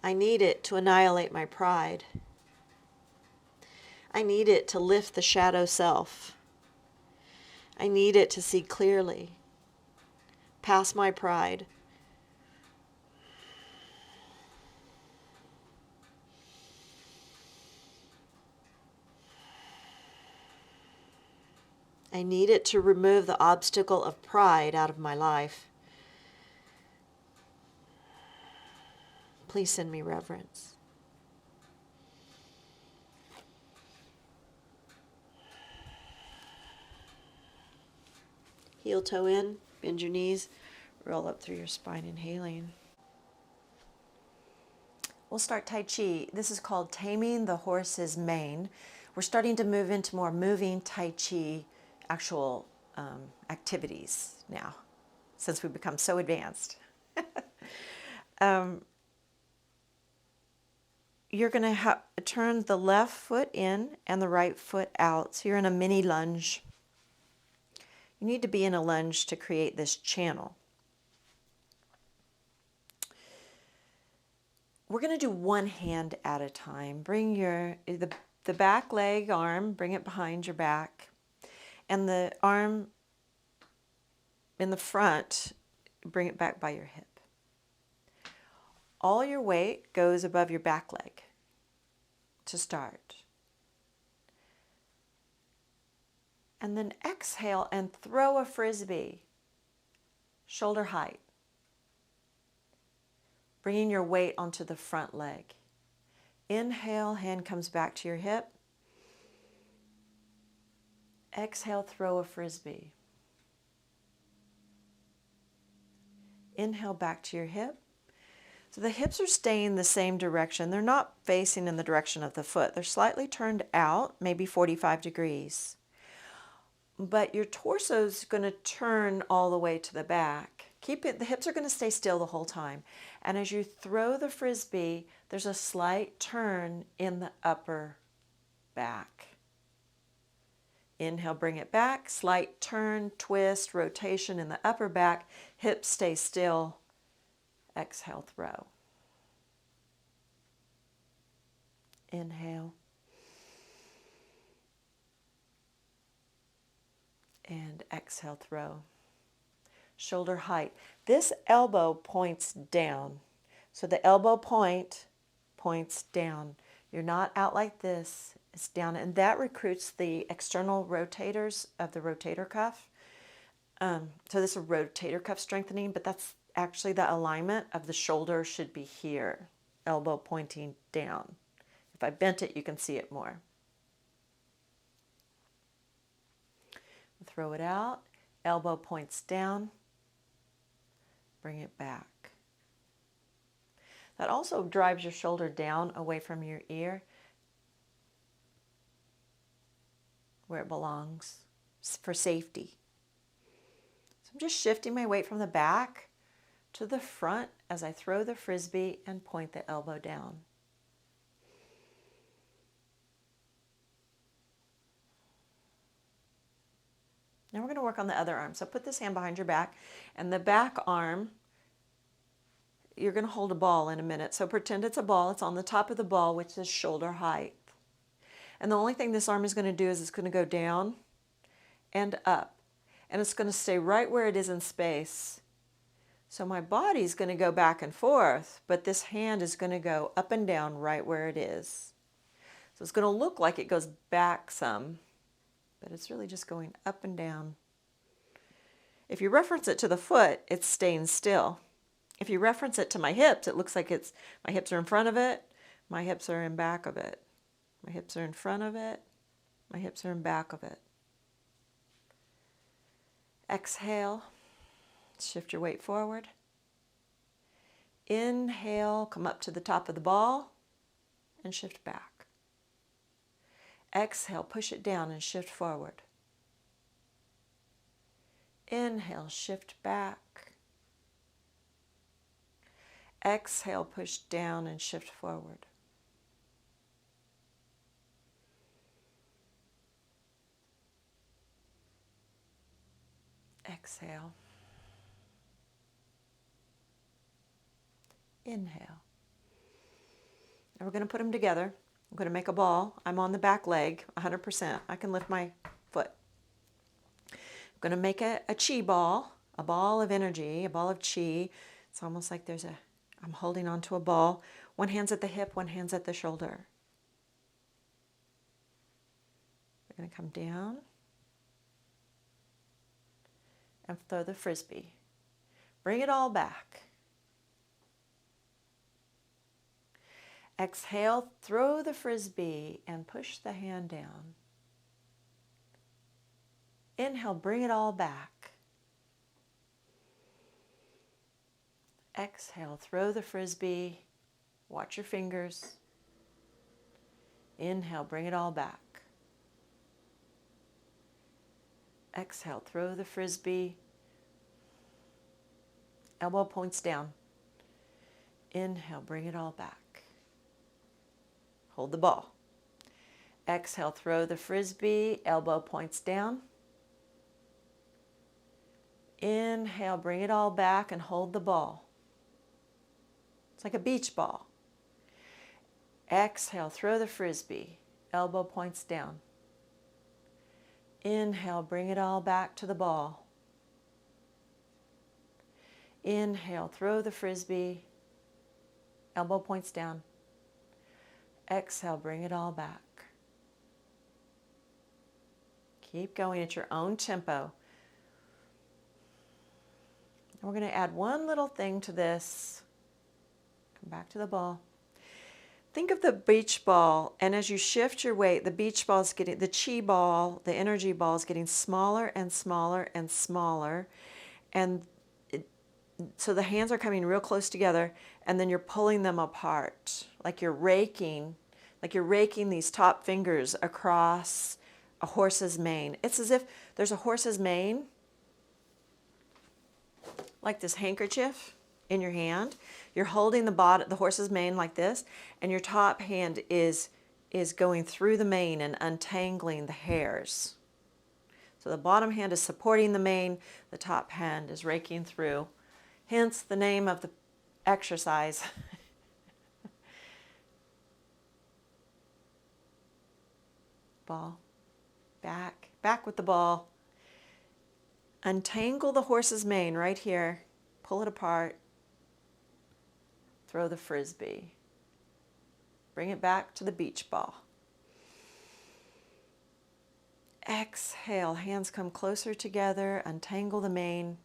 I need it to annihilate my pride. I need it to lift the shadow self. I need it to see clearly, past my pride. I need it to remove the obstacle of pride out of my life. Please send me reverence. Heel toe in, bend your knees, roll up through your spine, inhaling. We'll start Tai Chi. This is called Taming the Horse's Mane. We're starting to move into more moving Tai Chi actual activities now, since we've become so advanced. You're going to turn the left foot in and the right foot out. So you're in a mini lunge. You need to be in a lunge to create this channel. We're going to do one hand at a time. Bring the back leg arm, bring it behind your back. And the arm in the front, bring it back by your hip. All your weight goes above your back leg to start. And then exhale and throw a frisbee, shoulder height. Bringing your weight onto the front leg. Inhale, hand comes back to your hip. Exhale, throw a frisbee. Inhale, back to your hip. So the hips are staying the same direction. They're not facing in the direction of the foot. They're slightly turned out, maybe 45 degrees. But your torso is going to turn all the way to the back. Keep it, the hips are going to stay still the whole time. And as you throw the Frisbee, there's a slight turn in the upper back. Inhale, bring it back, slight turn, twist, rotation in the upper back, hips stay still. Exhale, throw. Inhale. And exhale, throw. Shoulder height. This elbow points down. So the elbow point points down. You're not out like this. It's down. And that recruits the external rotators of the rotator cuff. So this is a rotator cuff strengthening, but that's actually the alignment of the shoulder should be here. Elbow pointing down. If I bent it, you can see it more. Throw it out. Elbow points down. Bring it back. That also drives your shoulder down away from your ear where it belongs for safety. So I'm just shifting my weight from the back to the front as I throw the Frisbee and point the elbow down. Now we're going to work on the other arm. So put this hand behind your back, and the back arm, you're going to hold a ball in a minute. So pretend it's a ball. It's on the top of the ball, which is shoulder height. And the only thing this arm is going to do is it's going to go down and up. And it's going to stay right where it is in space. So my body's going to go back and forth, but this hand is going to go up and down right where it is. So it's going to look like it goes back some, but it's really just going up and down. If you reference it to the foot, it's staying still. If you reference it to my hips, it looks like my hips are in front of it, my hips are in back of it. My hips are in front of it, my hips are in back of it. Exhale, shift your weight forward. Inhale, come up to the top of the ball and shift back. Exhale, push it down and shift forward. Inhale, shift back. Exhale, push down and shift forward. Exhale. Inhale. Now we're going to put them together. I'm going to make a ball. I'm on the back leg, 100%. I can lift my foot. I'm going to make a chi ball, a ball of energy, a ball of chi. It's almost like I'm holding onto a ball. One hand's at the hip, one hand's at the shoulder. We're going to come down and throw the Frisbee. Bring it all back. Exhale, throw the Frisbee and push the hand down. Inhale, bring it all back. Exhale, throw the Frisbee. Watch your fingers. Inhale, bring it all back. Exhale, throw the Frisbee. Elbow points down. Inhale, bring it all back. Hold the ball. Exhale, throw the Frisbee. Elbow points down. Inhale, bring it all back and hold the ball. It's like a beach ball. Exhale, throw the Frisbee. Elbow points down. Inhale, bring it all back to the ball. Inhale, throw the Frisbee. Elbow points down. Exhale, bring it all back. Keep going at your own tempo. And we're going to add one little thing to this. Come back to the ball. Think of the beach ball, and as you shift your weight, the beach ball is getting, the chi ball, the energy ball is getting smaller and smaller and smaller. And so the hands are coming real close together, and then you're pulling them apart, like you're raking these top fingers across a horse's mane. It's as if there's a horse's mane. like this handkerchief in your hand. You're holding the horse's mane like this, and your top hand is going through the mane and untangling the hairs. So the bottom hand is supporting the mane, the top hand is raking through. Hence the name of the exercise. Ball, back with the ball. Untangle the horse's mane right here. Pull it apart. Throw the frisbee. Bring it back to the beach ball. Exhale, hands come closer together. Untangle the mane.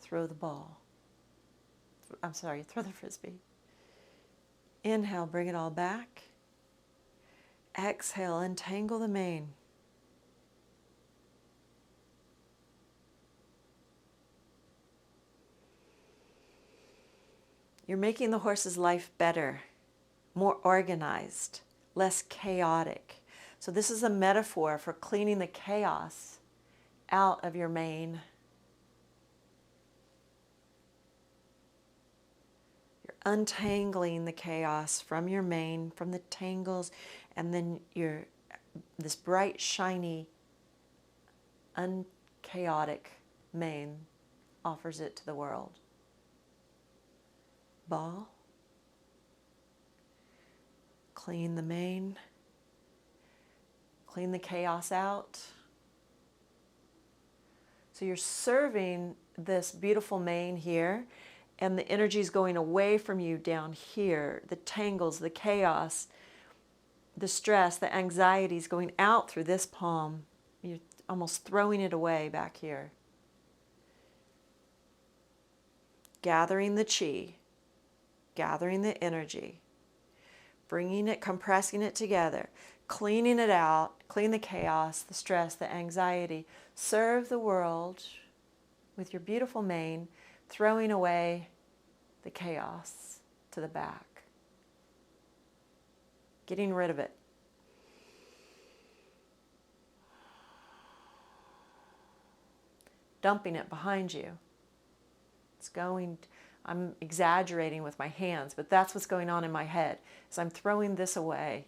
Throw the ball. Throw the frisbee. Inhale, bring it all back. Exhale, untangle the mane. You're making the horse's life better, more organized, less chaotic. So this is a metaphor for cleaning the chaos out of your mane. You're untangling the chaos from your mane, from the tangles, and then this bright, shiny, unchaotic mane offers it to the world. Ball. Clean the mane. Clean the chaos out. So you're serving this beautiful mane here, and the energy is going away from you down here. The tangles, the chaos, the stress, the anxiety is going out through this palm. You're almost throwing it away back here. Gathering the chi, gathering the energy, bringing it, compressing it together, cleaning it out, clean the chaos, the stress, the anxiety. Serve the world with your beautiful mane, throwing away the chaos to the back. Getting rid of it. Dumping it behind you. It's going, I'm exaggerating with my hands, but that's what's going on in my head. Is I'm throwing this away.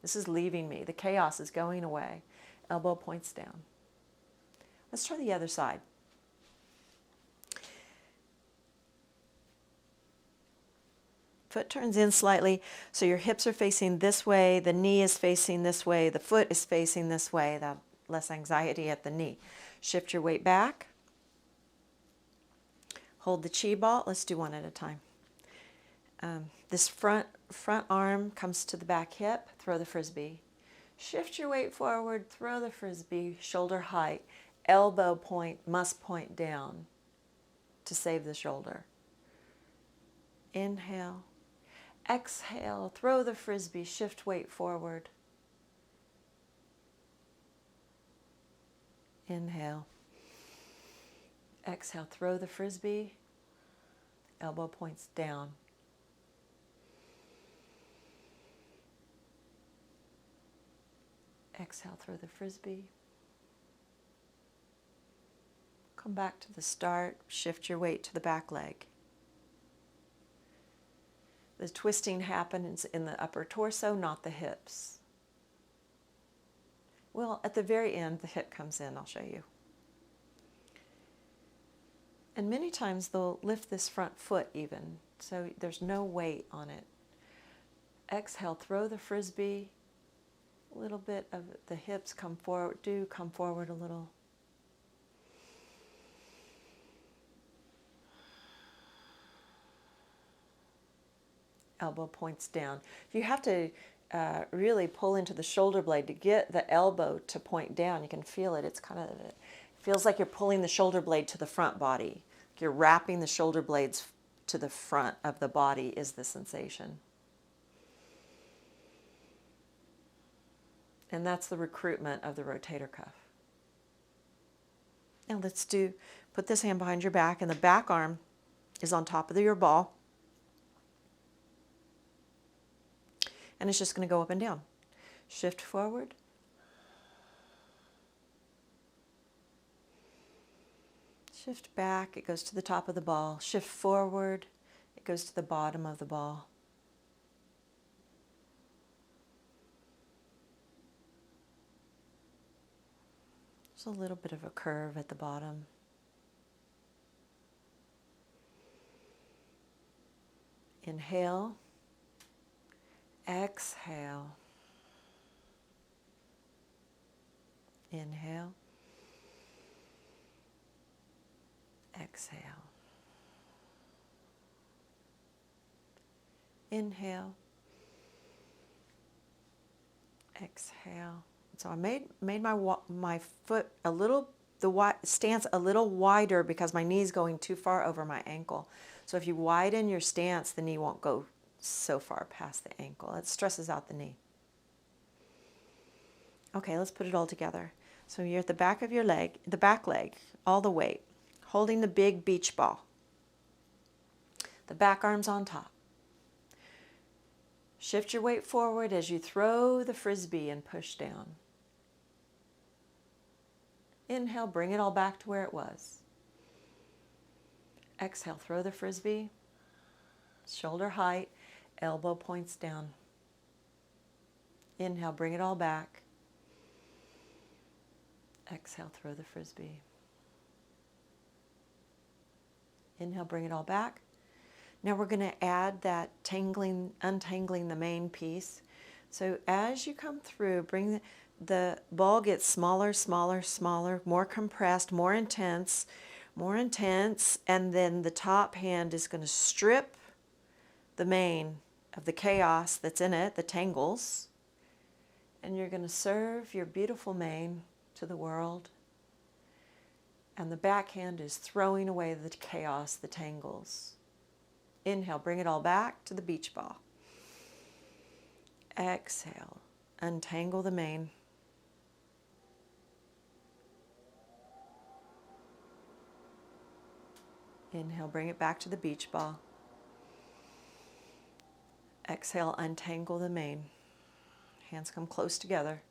This is leaving me. The chaos is going away. Elbow points down. Let's try the other side. Foot turns in slightly, so your hips are facing this way, the knee is facing this way, the foot is facing this way, that less anxiety at the knee. Shift your weight back. Hold the chi ball. Let's do one at a time. This front arm comes to the back hip. Throw the frisbee. Shift your weight forward. Throw the frisbee. Shoulder height. Elbow point must point down to save the shoulder. Inhale. Exhale. Throw the frisbee. Shift weight forward. Inhale. Exhale. Throw the frisbee. Elbow points down. Exhale, throw the frisbee. Come back to the start. Shift your weight to the back leg. The twisting happens in the upper torso, not the hips. Well, at the very end, the hip comes in. I'll show you. And many times they'll lift this front foot even, so there's no weight on it. Exhale, throw the frisbee. A little bit of the hips come forward. Come forward a little. Elbow points down. You have to really pull into the shoulder blade to get the elbow to point down. You can feel it. It feels like you're pulling the shoulder blade to the front body. You're wrapping the shoulder blades to the front of the body is the sensation. And that's the recruitment of the rotator cuff. Now put this hand behind your back, and the back arm is on top of your ball. And it's just going to go up and down. Shift forward. Shift back, it goes to the top of the ball. Shift forward, it goes to the bottom of the ball. There's a little bit of a curve at the bottom. Inhale, exhale, inhale, exhale, inhale, exhale. So I made my foot a little, the stance a little wider because my knee's going too far over my ankle. So if you widen your stance, the knee won't go so far past the ankle. It stresses out the knee. Okay, let's put it all together. So you're at the back of your leg, the back leg, all the weight, holding the big beach ball. The back arm's on top. Shift your weight forward as you throw the frisbee and push down. Inhale, bring it all back to where it was. Exhale, throw the frisbee, shoulder height, elbow points down. Inhale, bring it all back. Exhale, throw the frisbee. Inhale, bring it all back. Now we're going to add that untangling the main piece. So as you come through, bring the ball gets smaller, smaller, smaller, more compressed, more intense, and then the top hand is going to strip the mane of the chaos that's in it, the tangles, and you're going to serve your beautiful mane to the world, and the back hand is throwing away the chaos, the tangles. Inhale, bring it all back to the beach ball. Exhale, untangle the mane. Inhale, bring it back to the beach ball. Exhale, untangle the mane. Hands come close together.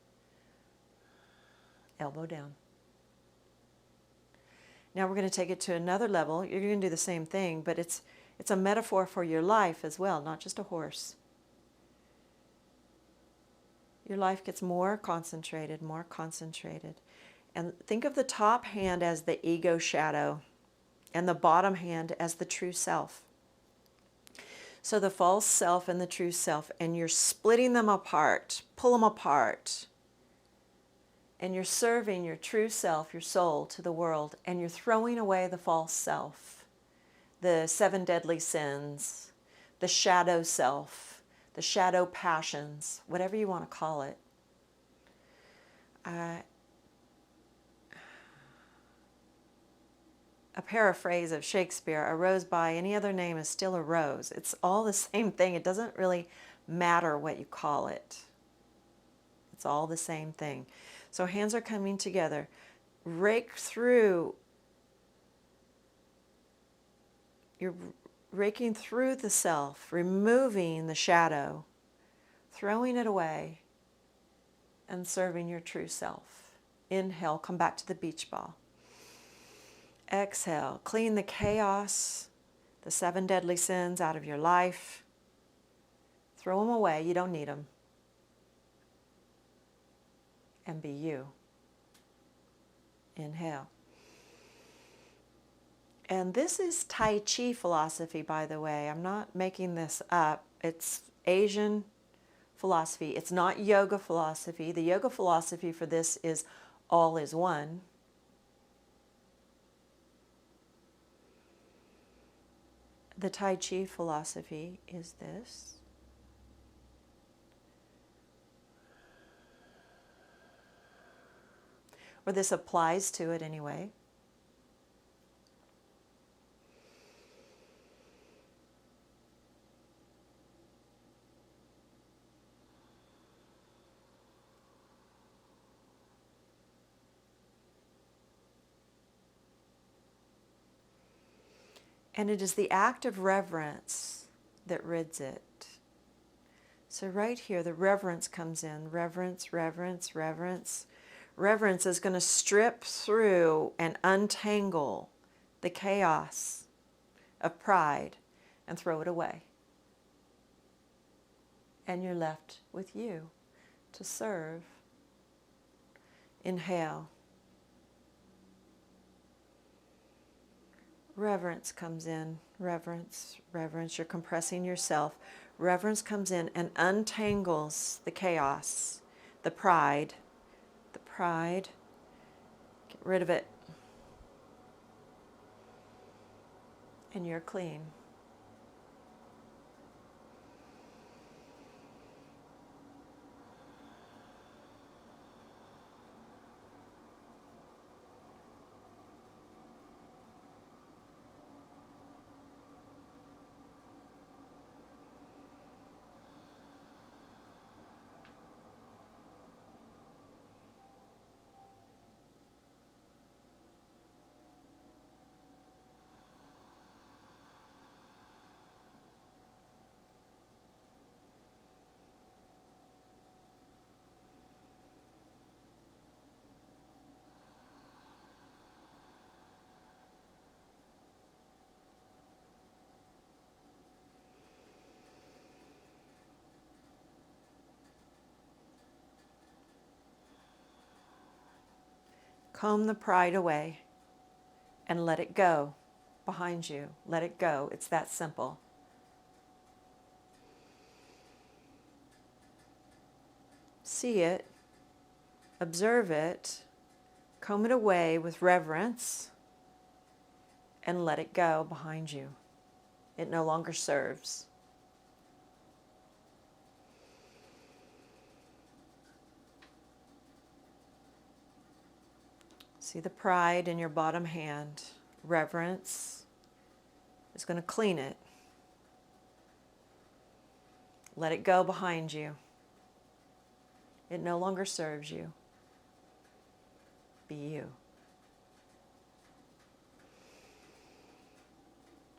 Elbow down. Now we're going to take it to another level. You're going to do the same thing, but it's a metaphor for your life as well, not just a horse. Your life gets more concentrated, more concentrated. And think of the top hand as the ego shadow and the bottom hand as the true self. So the false self and the true self, and you're splitting them apart, pull them apart. And you're serving your true self, your soul, to the world, and you're throwing away the false self, the 7 deadly sins, the shadow self, the shadow passions, whatever you want to call it. A paraphrase of Shakespeare, a rose by any other name is still a rose. It's all the same thing. It doesn't really matter what you call it. It's all the same thing. So hands are coming together. Rake through. You're raking through the self, removing the shadow, throwing it away, and serving your true self. Inhale, come back to the beach ball. Exhale, clean the chaos, the 7 deadly sins out of your life. Throw them away, you don't need them. And be you. Inhale. And this is Tai Chi philosophy, by the way. I'm not making this up. It's Asian philosophy. It's not yoga philosophy. The yoga philosophy for this is all is one. The Tai Chi philosophy is this. Or this applies to it anyway. And it is the act of reverence that rids it. So right here, the reverence comes in. Reverence, reverence, reverence. Reverence is going to strip through and untangle the chaos of pride and throw it away. And you're left with you to serve. Inhale. Reverence comes in. Reverence, reverence. You're compressing yourself. Reverence comes in and untangles the chaos, the pride. The pride. Get rid of it. And you're clean. Comb the pride away and let it go behind you. Let it go. It's that simple. See it, observe it, comb it away with reverence, and let it go behind you. It no longer serves. See the pride in your bottom hand. Reverence is going to clean it. Let it go behind you. It no longer serves you. Be you.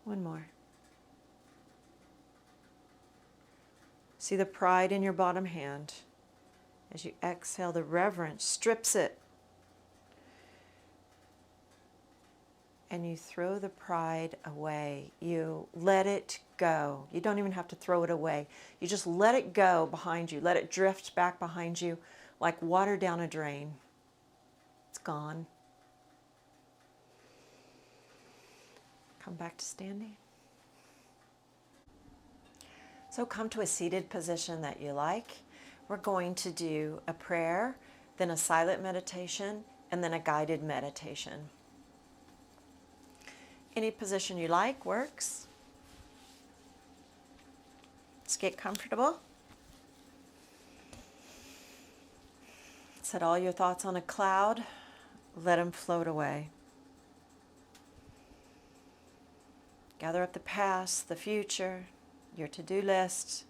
One more. See the pride in your bottom hand. As you exhale, the reverence strips it. And you throw the pride away. You let it go. You don't even have to throw it away. You just let it go behind you. Let it drift back behind you like water down a drain. It's gone. Come back to standing. So come to a seated position that you like. We're going to do a prayer, then a silent meditation, and then a guided meditation. Any position you like works. Let's get comfortable. Set all your thoughts on a cloud. Let them float away. Gather up the past, the future, your to-do list.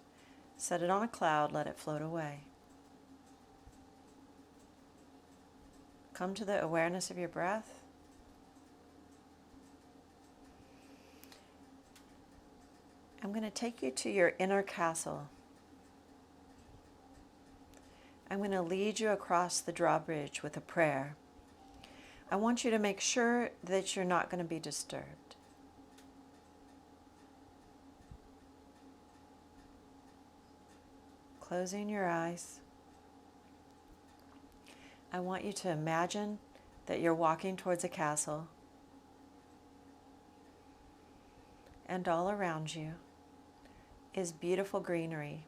Set it on a cloud. Let it float away. Come to the awareness of your breath. I'm going to take you to your inner castle. I'm going to lead you across the drawbridge with a prayer. I want you to make sure that you're not going to be disturbed. Closing your eyes. I want you to imagine that you're walking towards a castle. And all around you is beautiful greenery.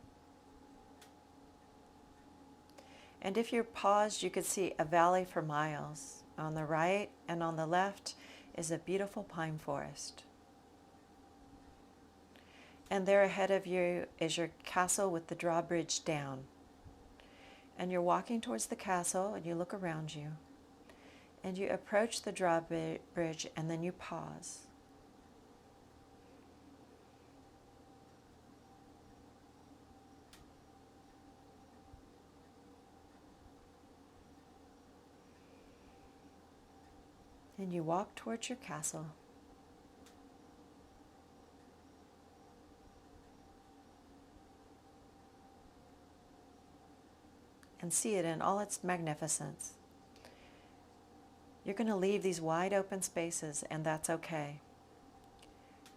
And if you're paused, you could see a valley for miles. On the right and on the left is a beautiful pine forest. And there ahead of you is your castle with the drawbridge down. And you're walking towards the castle and you look around you. And you approach the drawbridge and then you pause. And you walk towards your castle. And see it in all its magnificence. You're going to leave these wide open spaces, and that's okay.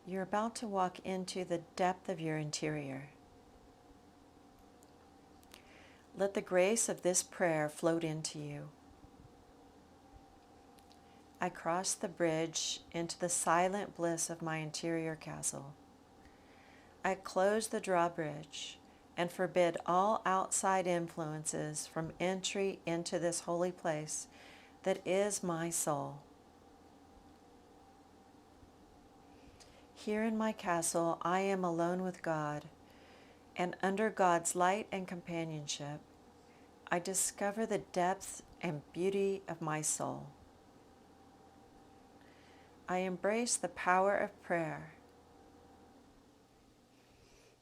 You're about to walk into the depth of your interior. Let the grace of this prayer float into you. I cross the bridge into the silent bliss of my interior castle. I close the drawbridge and forbid all outside influences from entry into this holy place that is my soul. Here in my castle, I am alone with God, and under God's light and companionship, I discover the depth and beauty of my soul. I embrace the power of prayer.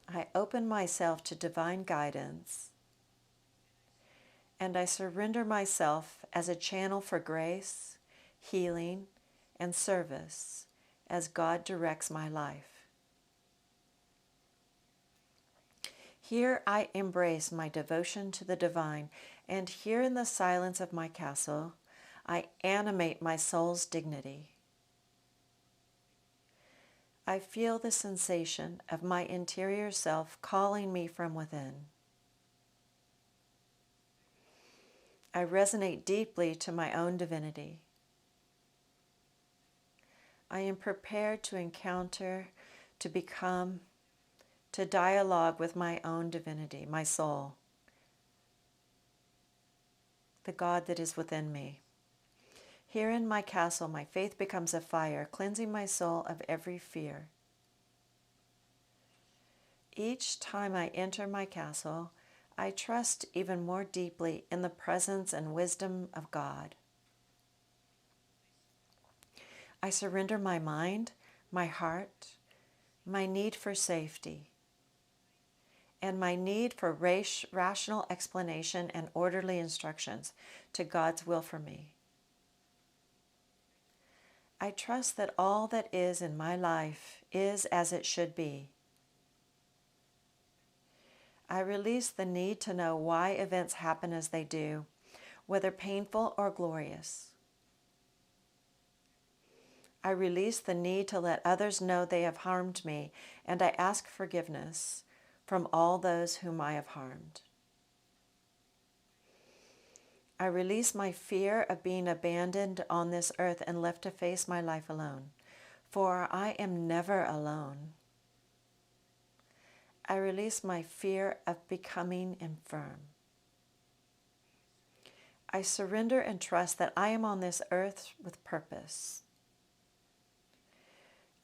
I open myself to divine guidance, and I surrender myself as a channel for grace, healing, and service as God directs my life. Here I embrace my devotion to the divine, and here in the silence of my castle, I animate my soul's dignity. I feel the sensation of my interior self calling me from within. I resonate deeply to my own divinity. I am prepared to encounter, to become, to dialogue with my own divinity, my soul, the God that is within me. Here in my castle, my faith becomes a fire, cleansing my soul of every fear. Each time I enter my castle, I trust even more deeply in the presence and wisdom of God. I surrender my mind, my heart, my need for safety, and my need for rational explanation and orderly instructions to God's will for me. I trust that all that is in my life is as it should be. I release the need to know why events happen as they do, whether painful or glorious. I release the need to let others know they have harmed me, and I ask forgiveness from all those whom I have harmed. I release my fear of being abandoned on this earth and left to face my life alone, for I am never alone. I release my fear of becoming infirm. I surrender and trust that I am on this earth with purpose.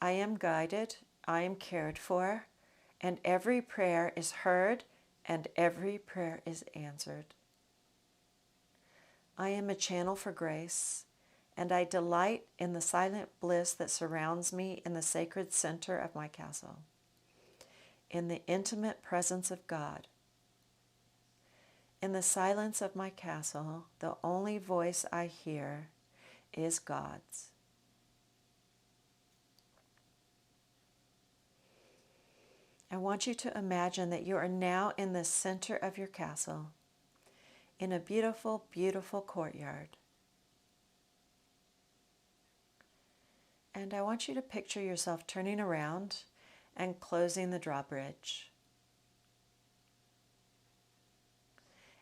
I am guided, I am cared for, and every prayer is heard and every prayer is answered. I am a channel for grace, and I delight in the silent bliss that surrounds me in the sacred center of my castle, in the intimate presence of God. In the silence of my castle, the only voice I hear is God's. I want you to imagine that you are now in the center of your castle, in a beautiful, beautiful courtyard. And I want you to picture yourself turning around and closing the drawbridge.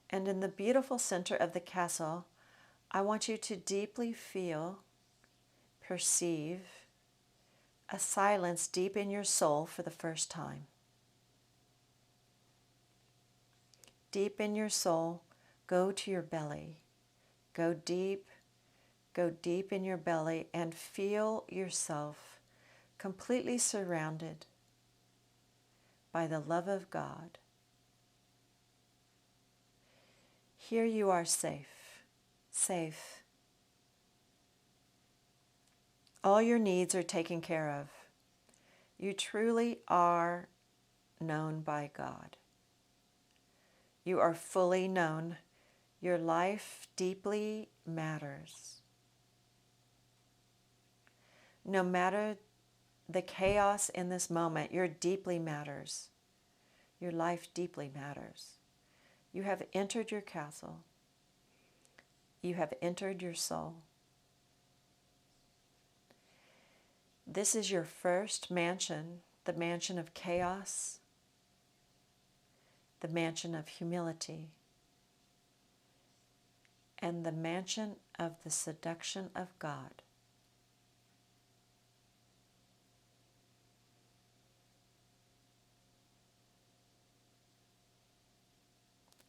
And in the beautiful center of the castle, I want you to deeply feel, perceive a silence deep in your soul for the first time. Deep in your soul, go to your belly. Go deep in your belly and feel yourself completely surrounded by the love of God. Here you are safe, safe. All your needs are taken care of. You truly are known by God. You are fully known. Your life deeply matters. No matter the chaos in this moment, your deeply matters. Your life deeply matters. You have entered your castle. You have entered your soul. This is your first mansion, the mansion of chaos, the mansion of humility, and the mansion of the seduction of God.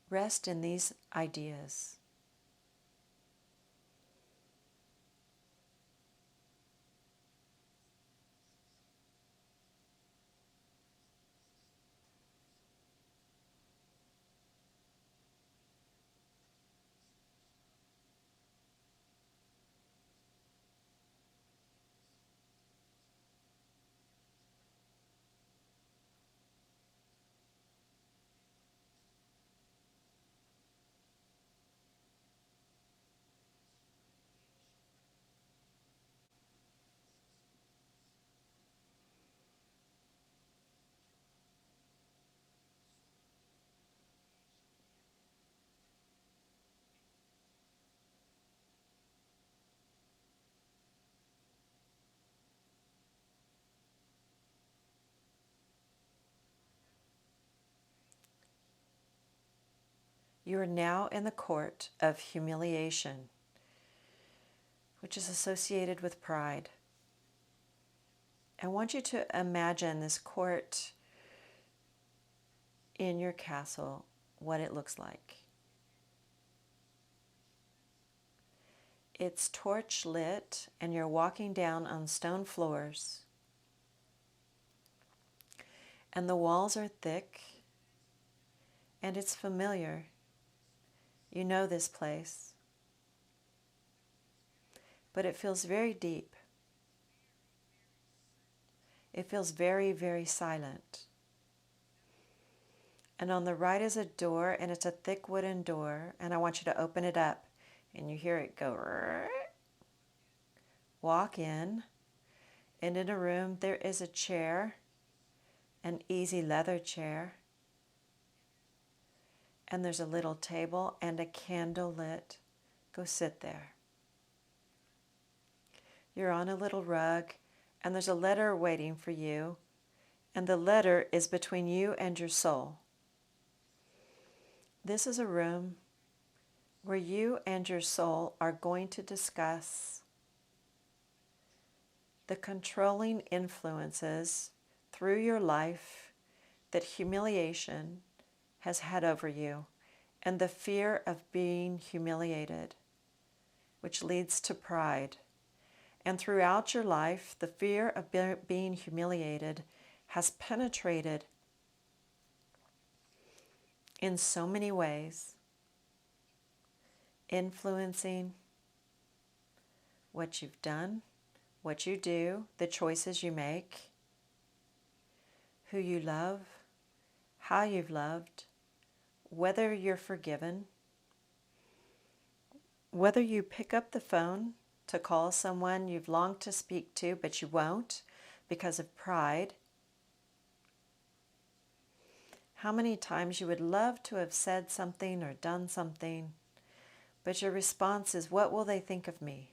Rest in these ideas. You are now in the court of humiliation, which is associated with pride. I want you to imagine this court in your castle, what it looks like. It's torch lit, and you're walking down on stone floors, and the walls are thick, and it's familiar. You know this place, but it feels very deep. It feels very, very silent. And on the right is a door, and it's a thick wooden door, and I want you to open it up, and you hear it go. Walk in, and in a room there is a chair, an easy leather chair, and there's a little table and a candle lit. Go sit there. You're on a little rug, and there's a letter waiting for you, and the letter is between you and your soul. This is a room where you and your soul are going to discuss the controlling influences through your life that humiliation has had over you, and the fear of being humiliated, which leads to pride. And throughout your life, the fear of being humiliated has penetrated in so many ways, influencing what you've done, what you do, the choices you make, who you love, how you've loved, whether you're forgiven, whether you pick up the phone to call someone you've longed to speak to, but you won't because of pride. How many times you would love to have said something or done something, but your response is, what will they think of me?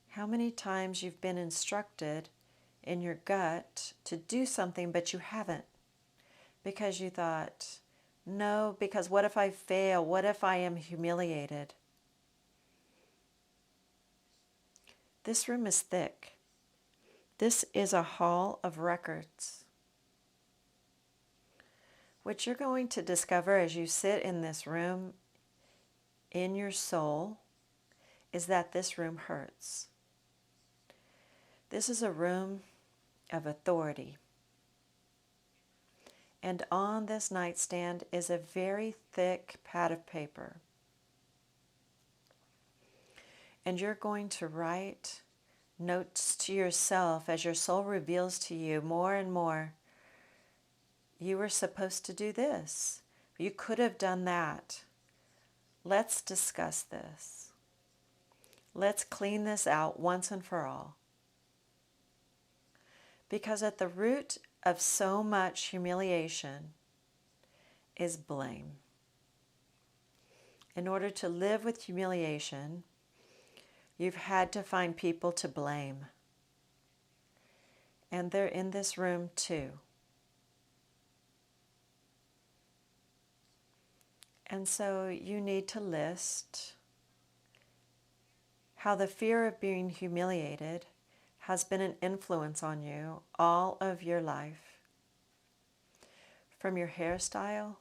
How many times you've been instructed in your gut to do something, but you haven't, because you thought, no, because what if I fail? What if I am humiliated? This room is thick. This is a hall of records. What you're going to discover as you sit in this room, in your soul, is that this room hurts. This is a room of authority. And on this nightstand is a very thick pad of paper. And you're going to write notes to yourself as your soul reveals to you more and more. You were supposed to do this. You could have done that. Let's discuss this. Let's clean this out once and for all. Because at the root of so much humiliation is blame. In order to live with humiliation, You've had to find people to blame. And they're in this room too. And so you need to list how the fear of being humiliated has been an influence on you all of your life. From your hairstyle,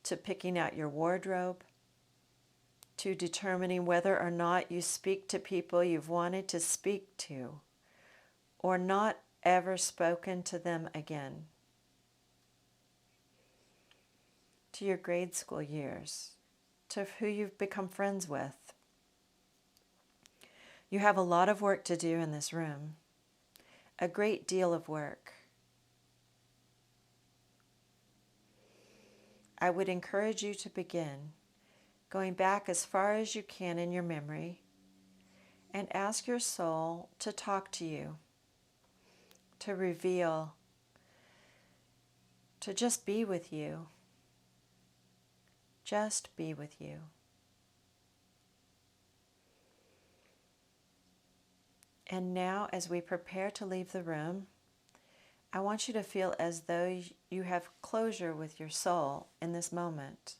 to picking out your wardrobe, to determining whether or not you speak to people you've wanted to speak to, or not ever spoken to them again. To your grade school years, to who you've become friends with. You have a lot of work to do in this room, a great deal of work. I would encourage you to begin going back as far as you can in your memory and ask your soul to talk to you, to reveal, to just be with you. Just be with you. And now, as we prepare to leave the room, I want you to feel as though you have closure with your soul in this moment.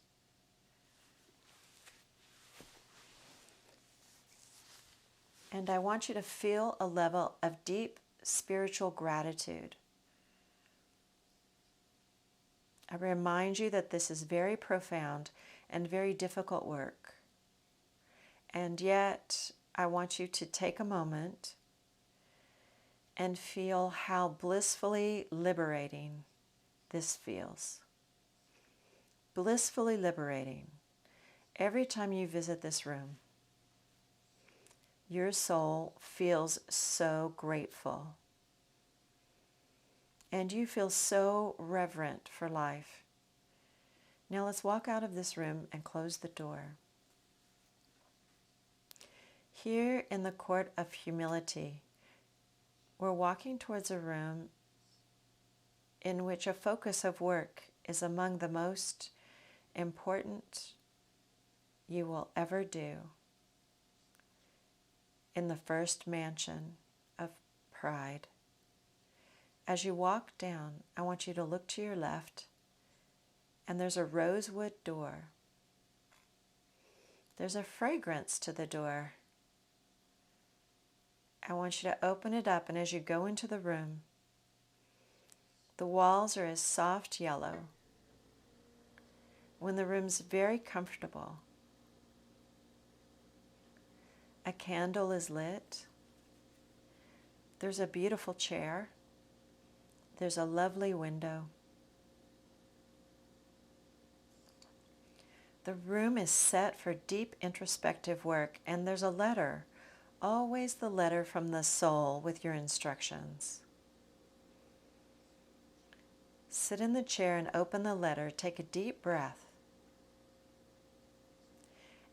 And I want you to feel a level of deep spiritual gratitude. I remind you that this is very profound and very difficult work. And yet, I want you to take a moment and feel how blissfully liberating this feels. Blissfully liberating. Every time you visit this room, your soul feels so grateful. And you feel so reverent for life. Now let's walk out of this room and close the door. Here in the court of humility, we're walking towards a room in which a focus of work is among the most important you will ever do in the first mansion of Pride. As you walk down, I want you to look to your left, and there's a rosewood door. There's a fragrance to the door. I want you to open it up, and as you go into the room, the walls are a soft yellow. When the room's very comfortable, a candle is lit. There's a beautiful chair. There's a lovely window. The room is set for deep introspective work, and there's a letter, always the letter from the soul with your instructions. Sit in the chair and open the letter. Take a deep breath.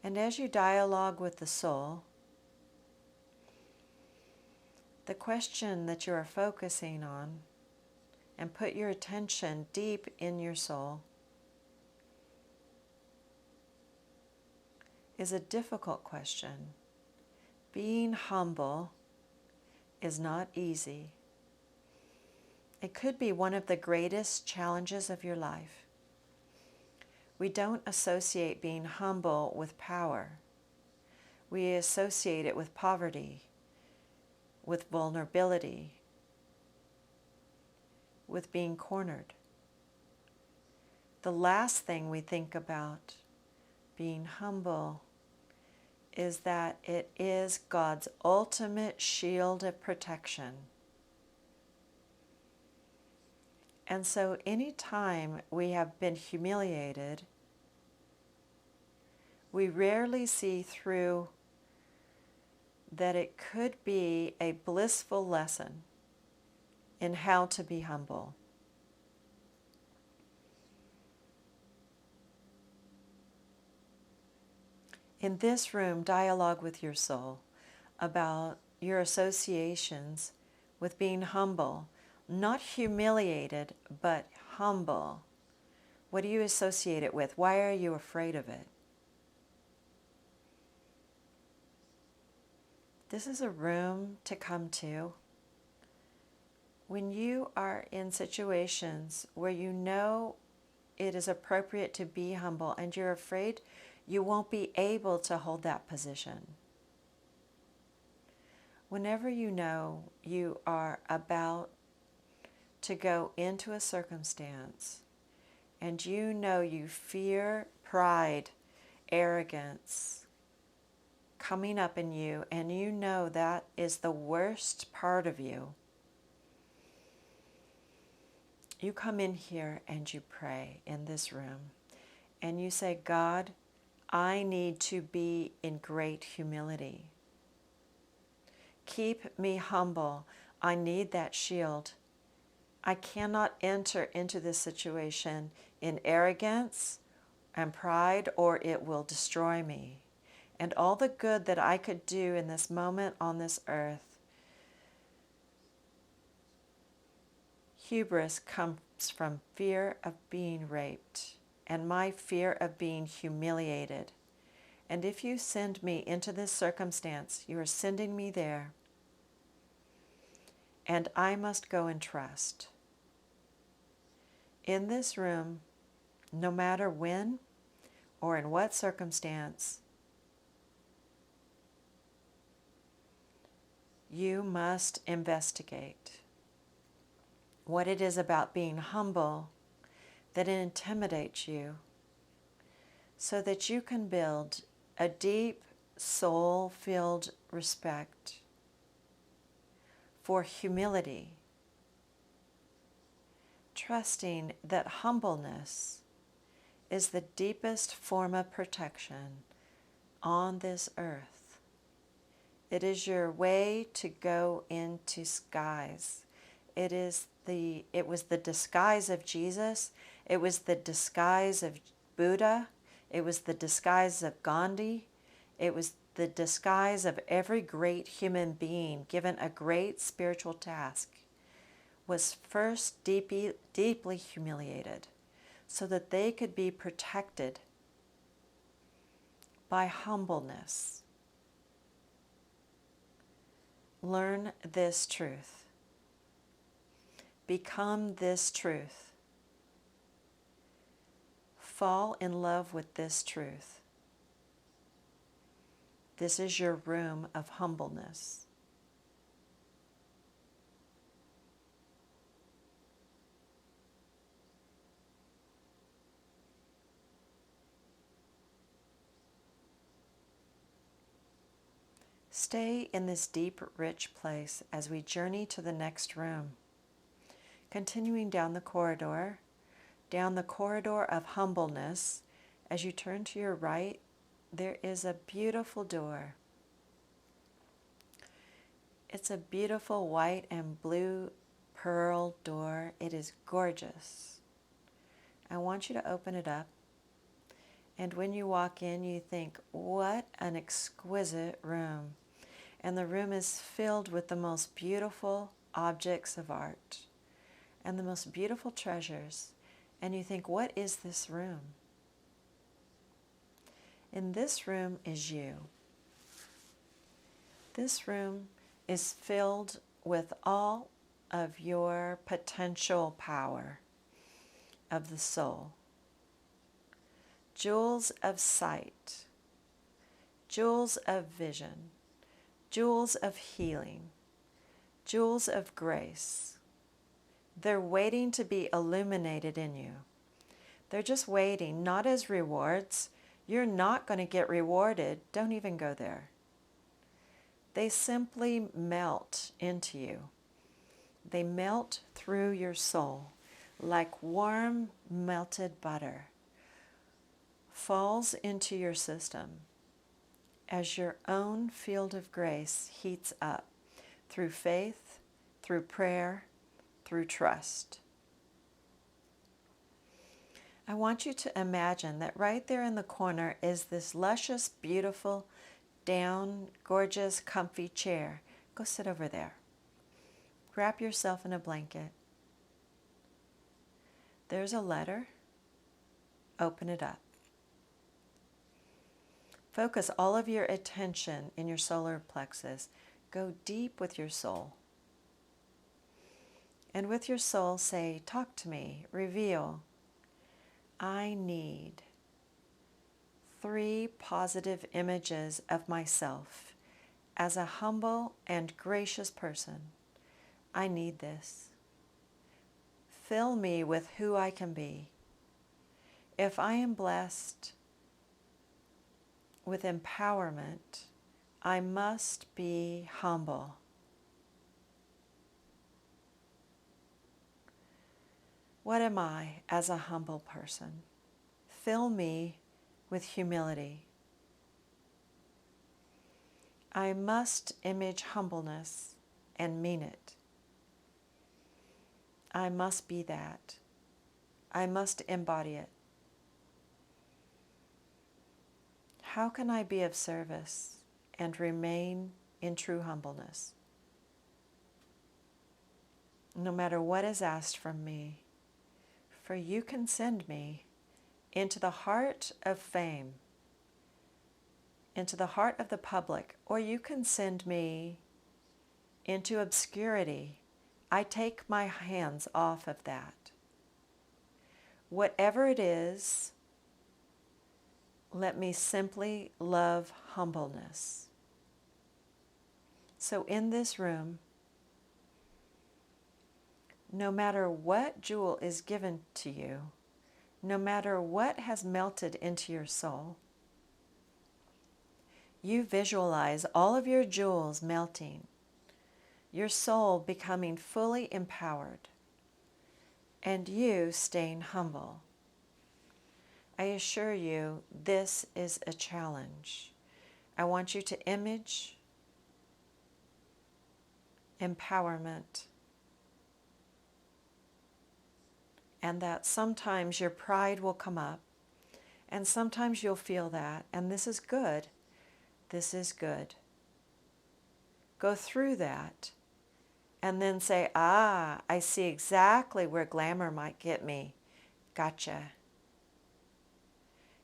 And as you dialogue with the soul, the question that you are focusing on, and put your attention deep in your soul, is a difficult question. Being humble is not easy. It could be one of the greatest challenges of your life. We don't associate being humble with power. We associate it with poverty, with vulnerability, with being cornered. The last thing we think about being humble is that it is God's ultimate shield of protection. And so anytime we have been humiliated, we rarely see through that it could be a blissful lesson in how to be humble. In this room, dialogue with your soul about your associations with being humble, not humiliated, but humble. What do you associate it with? Why are you afraid of it? This is a room to come to when you are in situations where you know it is appropriate to be humble and you're afraid you won't be able to hold that position. Whenever you know you are about to go into a circumstance and you know you fear pride, arrogance coming up in you, and you know that is the worst part of you, you come in here and you pray in this room and you say, God, I need to be in great humility. Keep me humble. I need that shield. I cannot enter into this situation in arrogance and pride, or it will destroy me. And all the good that I could do in this moment on this earth, hubris comes from fear of being raped and my fear of being humiliated. And if you send me into this circumstance, you are sending me there. And I must go and trust. In this room, no matter when or in what circumstance, you must investigate what it is about being humble that intimidates you, so that you can build a deep, soul-filled respect for humility, trusting that humbleness is the deepest form of protection on this earth. It is your way to go into skies. It was the disguise of Jesus. It was the disguise of Buddha. It was the disguise of Gandhi. It was the disguise of every great human being given a great spiritual task, was first deeply humiliated so that they could be protected by humbleness. Learn this truth. Become this truth. Fall in love with this truth. This is your room of humbleness. Stay in this deep, rich place as we journey to the next room. Continuing down the corridor of humbleness, as you turn to your right, there is a beautiful door. It's a beautiful white and blue pearl door. It is gorgeous. I want you to open it up. And when you walk in, you think, what an exquisite room. And the room is filled with the most beautiful objects of art and the most beautiful treasures. And you think, what is this room? In this room is you. This room is filled with all of your potential power of the soul. Jewels of sight, jewels of vision, jewels of healing, jewels of grace. They're waiting to be illuminated in you. They're just waiting, not as rewards. You're not going to get rewarded. Don't even go there. They simply melt into you. They melt through your soul like warm melted butter. Falls into your system as your own field of grace heats up through faith, through prayer, through trust. I want you to imagine that right there in the corner is this luscious, beautiful, down, gorgeous, comfy chair. Go sit over there. Wrap yourself in a blanket. There's a letter. Open it up. Focus all of your attention in your solar plexus Go deep with your soul. And with your soul say, talk to me, reveal. I need 3 positive images of myself as a humble and gracious person. I need this. Fill me with who I can be. If I am blessed with empowerment, I must be humble. What am I as a humble person? Fill me with humility. I must image humbleness and mean it. I must be that. I must embody it. How can I be of service and remain in true humbleness? No matter what is asked from me, for you can send me into the heart of fame, into the heart of the public, or you can send me into obscurity. I take my hands off of that. Whatever it is, let me simply love humbleness. So in this room, no matter what jewel is given to you, no matter what has melted into your soul, you visualize all of your jewels melting, your soul becoming fully empowered, and you staying humble. I assure you, this is a challenge. I want you to image empowerment, and that sometimes your pride will come up, and sometimes you'll feel that, and this is good. This is good. Go through that, and then say, I see exactly where glamour might get me. Gotcha.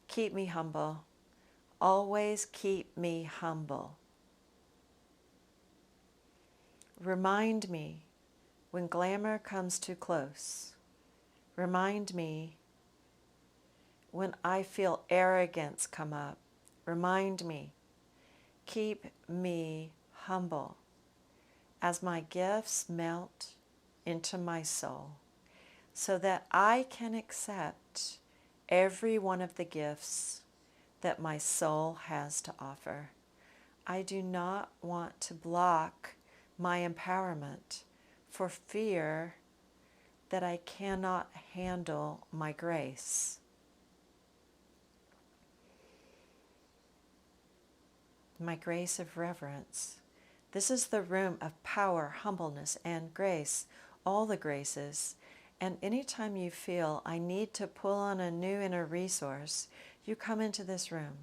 Keep me humble. Always keep me humble. Remind me when glamour comes too close. Remind me when I feel arrogance come up. Remind me. Keep me humble as my gifts melt into my soul so that I can accept every one of the gifts that my soul has to offer. I do not want to block my empowerment for fear that I cannot handle my grace. My grace of reverence. This is the room of power, humbleness, and grace, all the graces. And anytime you feel I need to pull on a new inner resource, you come into this room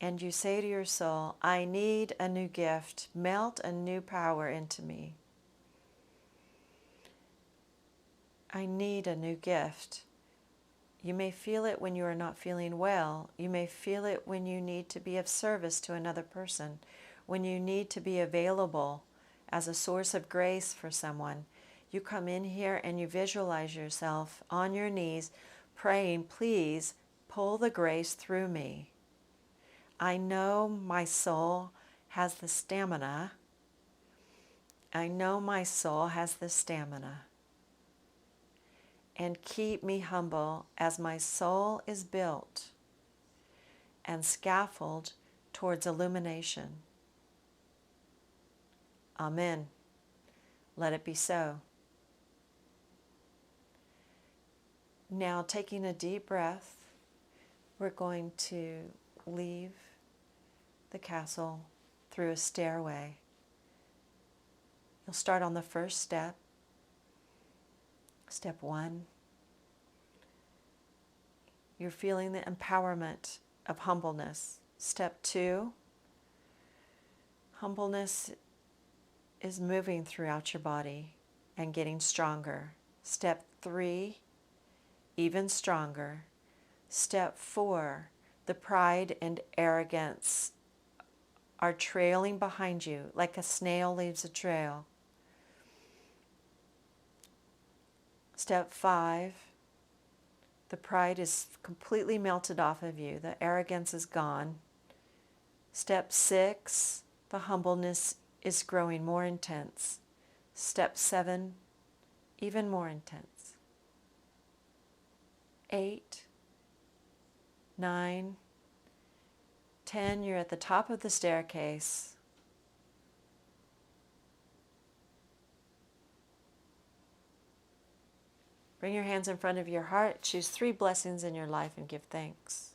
and you say to your soul, I need a new gift, melt a new power into me. I need a new gift. You may feel it when you are not feeling well. You may feel it when you need to be of service to another person, when you need to be available as a source of grace for someone. You come in here and you visualize yourself on your knees praying, please pull the grace through me. I know my soul has the stamina. I know my soul has the stamina. And keep me humble as my soul is built and scaffolded towards illumination. Amen. Let it be so. Now, taking a deep breath, we're going to leave the castle through a stairway. You'll start on the first step. Step 1. You're feeling the empowerment of humbleness. Step 2. Humbleness is moving throughout your body and getting stronger. Step 3. Even stronger. Step 4. The pride and arrogance are trailing behind you like a snail leaves a trail. Step 5, the pride is completely melted off of you. The arrogance is gone. Step 6, the humbleness is growing more intense. Step 7, even more intense. 8, 9, 10, you're at the top of the staircase. Bring your hands in front of your heart. Choose 3 blessings in your life and give thanks.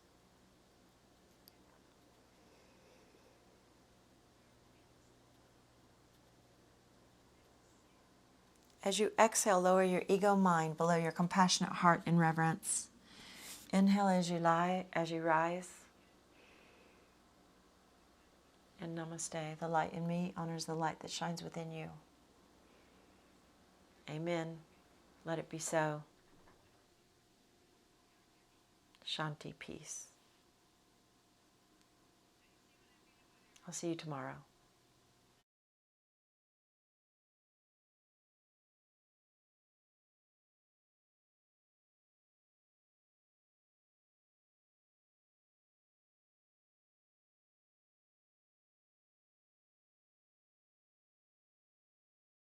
As you exhale, lower your ego mind below your compassionate heart in reverence. Inhale as you rise. And namaste. The light in me honors the light that shines within you. Amen. Let it be so. Shanti, peace. I'll see you tomorrow.